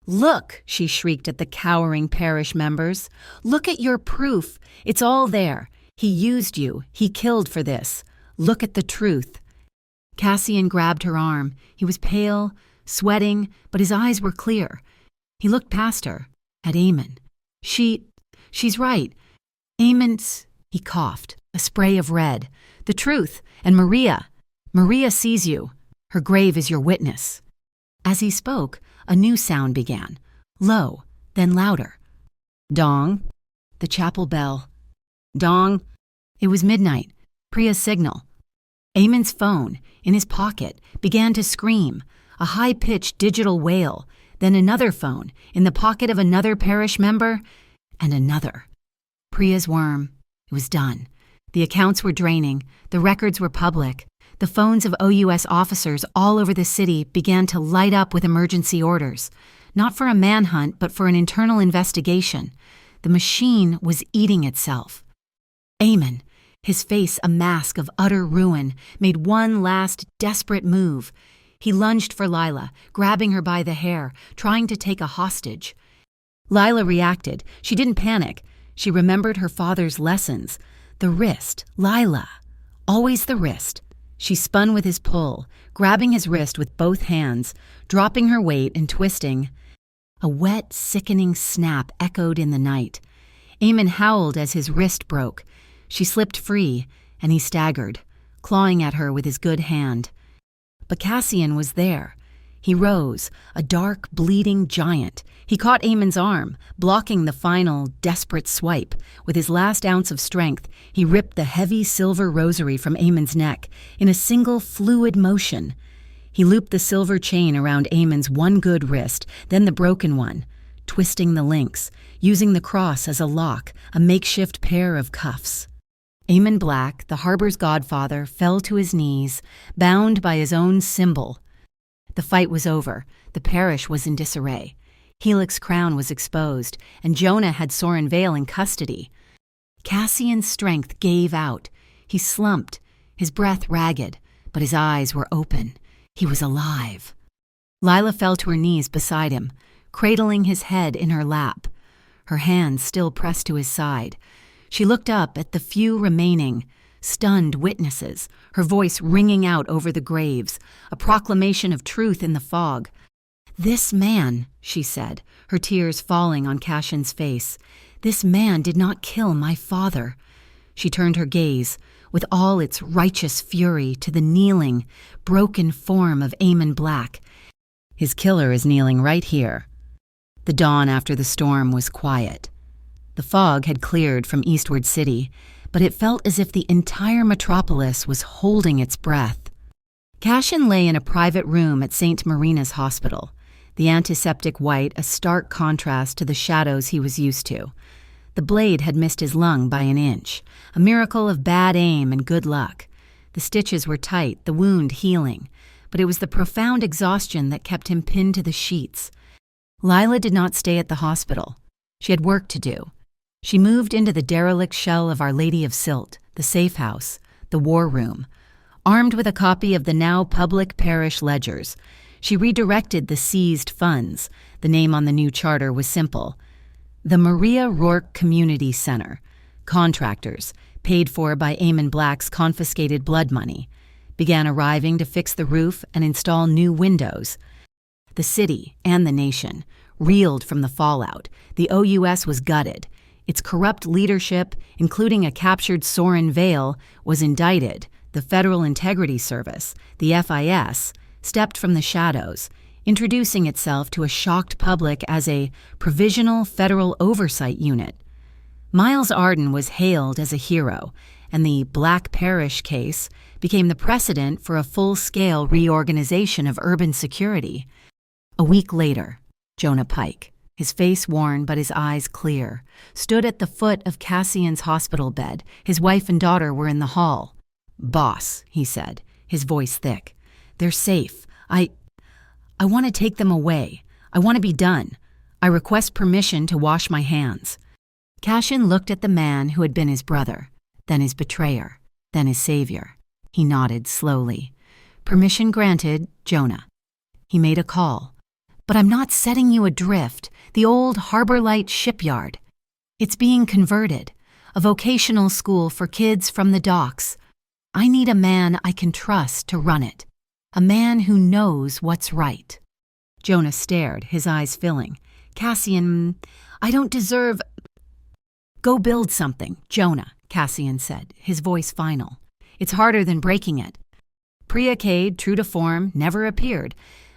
"Look," she shrieked at the cowering parish members. "Look at your proof. It's all there. He used you. He killed for this. Look at the truth." Cassian grabbed her arm. He was pale, sweating, but his eyes were clear. He looked past her, at Eamon. She's right. Eamon's," he coughed, a spray of red. "The truth. And Maria. Maria sees you. Her grave is your witness." As he spoke, a new sound began, low, then louder. Dong. The chapel bell. Dong. It was midnight. Priya's signal. Eamon's phone, in his pocket, began to scream, a high-pitched digital wail, then another phone, in the pocket of another parish member, and another. Priya's worm. It was done. The accounts were draining. The records were public. The phones of OUS officers all over the city began to light up with emergency orders, not for a manhunt, but for an internal investigation. The machine was eating itself. Eamon, his face a mask of utter ruin, made one last desperate move. He lunged for Lila, grabbing her by the hair, trying to take a hostage. Lila reacted. She didn't panic. She remembered her father's lessons. The wrist, Lila. Always the wrist. She spun with his pull, grabbing his wrist with both hands, dropping her weight and twisting. A wet, sickening snap echoed in the night. Eamon howled as his wrist broke. She slipped free, and he staggered, clawing at her with his good hand. But Cassian was there. He rose, a dark, bleeding giant. He caught Eamon's arm, blocking the final, desperate swipe. With his last ounce of strength, he ripped the heavy silver rosary from Eamon's neck in a single fluid motion. He looped the silver chain around Eamon's one good wrist, then the broken one, twisting the links, using the cross as a lock, a makeshift pair of cuffs. Eamon Black, the harbor's godfather, fell to his knees, bound by his own symbol. The fight was over. The parish was in disarray. Helix's crown was exposed, and Jonah had Soren Vale in custody. Cassian's strength gave out. He slumped, his breath ragged, but his eyes were open. He was alive. Lila fell to her knees beside him, cradling his head in her lap, her hands still pressed to his side. She looked up at the few remaining, stunned witnesses, her voice ringing out over the graves, a proclamation of truth in the fog. "This man," she said, her tears falling on Cassian's face, "this man did not kill my father." She turned her gaze, with all its righteous fury, to the kneeling, broken form of Eamon Black. "His killer is kneeling right here." The dawn after the storm was quiet. The fog had cleared from Eastward City, but it felt as if the entire metropolis was holding its breath. Cassian lay in a private room at St. Marina's Hospital, the antiseptic white a stark contrast to the shadows he was used to. The blade had missed his lung by an inch, a miracle of bad aim and good luck. The stitches were tight, the wound healing, but it was the profound exhaustion that kept him pinned to the sheets. Lila did not stay at the hospital. She had work to do. She moved into the derelict shell of Our Lady of Silt, the safe house, the war room. Armed with a copy of the now public parish ledgers, she redirected the seized funds. The name on the new charter was simple: the Maria Rourke Community Center. Contractors, paid for by Eamon Black's confiscated blood money, began arriving to fix the roof and install new windows. The city and the nation reeled from the fallout. The OUS was gutted. Its corrupt leadership, including a captured Soren Vale, was indicted. The Federal Integrity Service, the FIS, stepped from the shadows, introducing itself to a shocked public as a Provisional Federal Oversight Unit. Miles Arden was hailed as a hero, and the Black Parish case became the precedent for a full-scale reorganization of urban security. A week later, Jonah Pike, his face worn but his eyes clear, stood at the foot of Cassian's hospital bed. His wife and daughter were in the hall. "Boss," he said, his voice thick, "they're safe. I want to take them away. I want to be done. I request permission to wash my hands." Cassian looked at the man who had been his brother, then his betrayer, then his savior. He nodded slowly. "Permission granted, Jonah." He made a call. "But I'm not setting you adrift. The old Harbor Light shipyard. It's being converted. A vocational school for kids from the docks. I need a man I can trust to run it. A man who knows what's right." Jonah stared, his eyes filling. "Cassian, I don't deserve—" "Go build something, Jonah," Cassian said, his voice final. "It's harder than breaking it." Priya Cade, true to form, never appeared,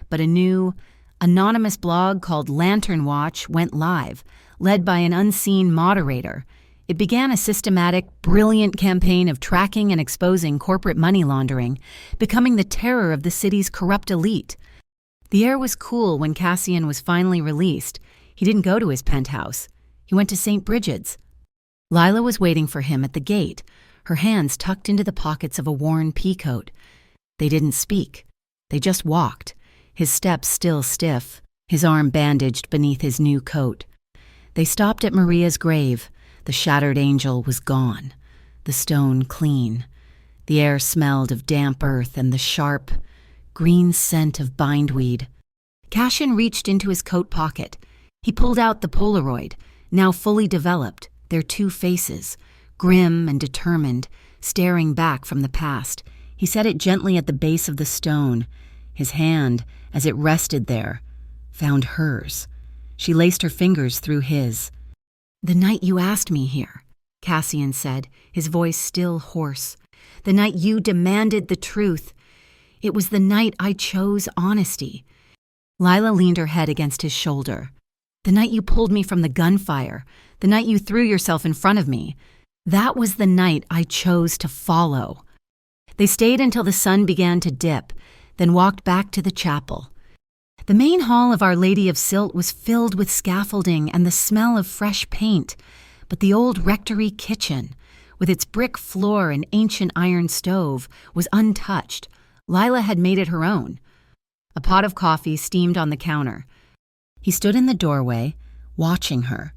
but a new, anonymous blog called Lantern Watch went live, led by an unseen moderator. It began a systematic, brilliant campaign of tracking and exposing corporate money laundering, becoming the terror of the city's corrupt elite. The air was cool when Cassian was finally released. He didn't go to his penthouse. He went to St. Bridget's. Lila was waiting for him at the gate, her hands tucked into the pockets of a worn peacoat. They didn't speak. They just walked, his steps still stiff, his arm bandaged beneath his new coat. They stopped at Maria's grave. The shattered angel was gone, the stone clean. The air smelled of damp earth and the sharp, green scent of bindweed. Cassian reached into his coat pocket. He pulled out the Polaroid, now fully developed, their two faces, grim and determined, staring back from the past. He set it gently at the base of the stone. His hand, as it rested there, found hers. She laced her fingers through his. "The night you asked me here," Cassian said, his voice still hoarse. "The night you demanded the truth. It was the night I chose honesty." Lila leaned her head against his shoulder. "The night you pulled me from the gunfire, the night you threw yourself in front of me, that was the night I chose to follow." They stayed until the sun began to dip, then walked back to the chapel. The main hall of Our Lady of Silt was filled with scaffolding and the smell of fresh paint, but the old rectory kitchen, with its brick floor and ancient iron stove, was untouched. Lila had made it her own. A pot of coffee steamed on the counter. He stood in the doorway, watching her.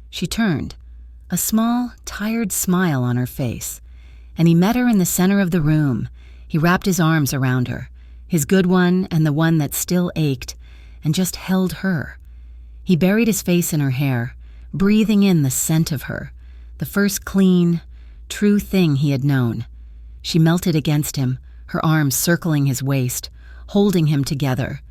She turned, a small, tired smile on her face, and he met her in the center of the room. He wrapped his arms around her, his good one and the one that still ached, and just held her. He buried his face in her hair, breathing in the scent of her, the first clean, true thing he had known. She melted against him, her arms circling his waist, holding him together.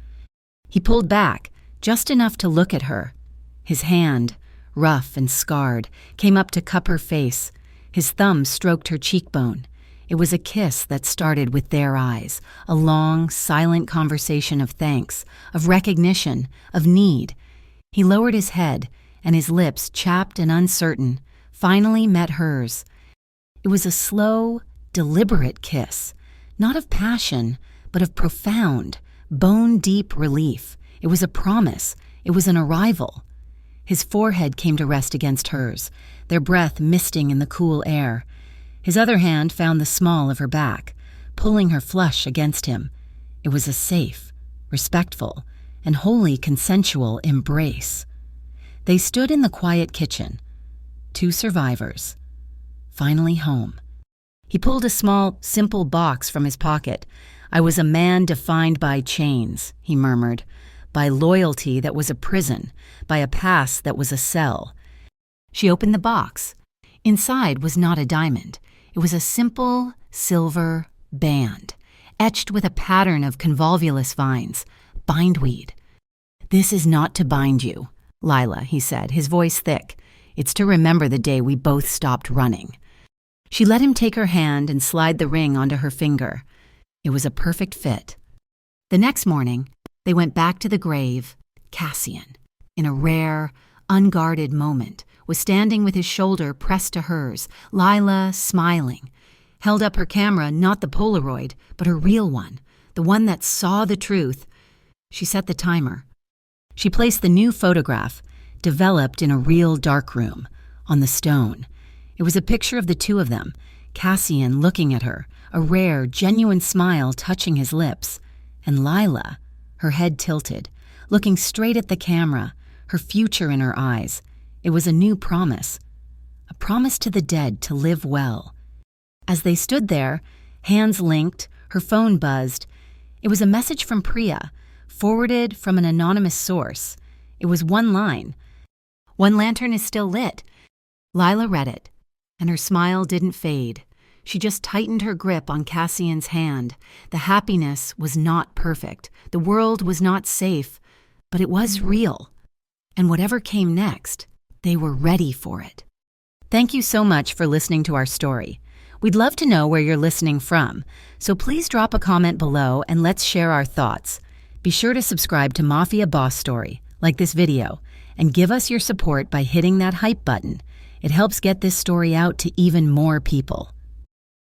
He pulled back, just enough to look at her. His hand, rough and scarred, came up to cup her face. His thumb stroked her cheekbone. It was a kiss that started with their eyes, a long, silent conversation of thanks, of recognition, of need. He lowered his head, and his lips, chapped and uncertain, finally met hers. It was a slow, deliberate kiss, not of passion, but of profound, bone-deep relief. It was a promise. It was an arrival. His forehead came to rest against hers, their breath misting in the cool air. His other hand found the small of her back, pulling her flush against him. It was a safe, respectful, and wholly consensual embrace. They stood in the quiet kitchen, two survivors, finally home. He pulled a small, simple box from his pocket. "I was a man defined by chains," he murmured, "by loyalty that was a prison, by a past that was a cell." She opened the box. Inside was not a diamond. It was a simple, silver band, etched with a pattern of convolvulus vines, bindweed. "This is not to bind you, Lila," he said, his voice thick. "It's to remember the day we both stopped running." She let him take her hand and slide the ring onto her finger. It was a perfect fit. The next morning, they went back to the grave. Cassian, in a rare, unguarded moment, was standing with his shoulder pressed to hers, Lila smiling, held up her camera, not the Polaroid, but her real one, the one that saw the truth. She set the timer. She placed the new photograph, developed in a real darkroom, on the stone. It was a picture of the two of them, Cassian looking at her, a rare, genuine smile touching his lips, and Lila, her head tilted, looking straight at the camera, her future in her eyes. It was a new promise, a promise to the dead to live well. As they stood there, hands linked, her phone buzzed. It was a message from Priya, forwarded from an anonymous source. It was one line. "One lantern is still lit." Lila read it, and her smile didn't fade. She just tightened her grip on Cassian's hand. The happiness was not perfect. The world was not safe, but it was real. And whatever came next, they were ready for it. Thank you so much for listening to our story. We'd love to know where you're listening from, so please drop a comment below and let's share our thoughts. Be sure to subscribe to Mafia Boss Story, like this video, and give us your support by hitting that hype button. It helps get this story out to even more people.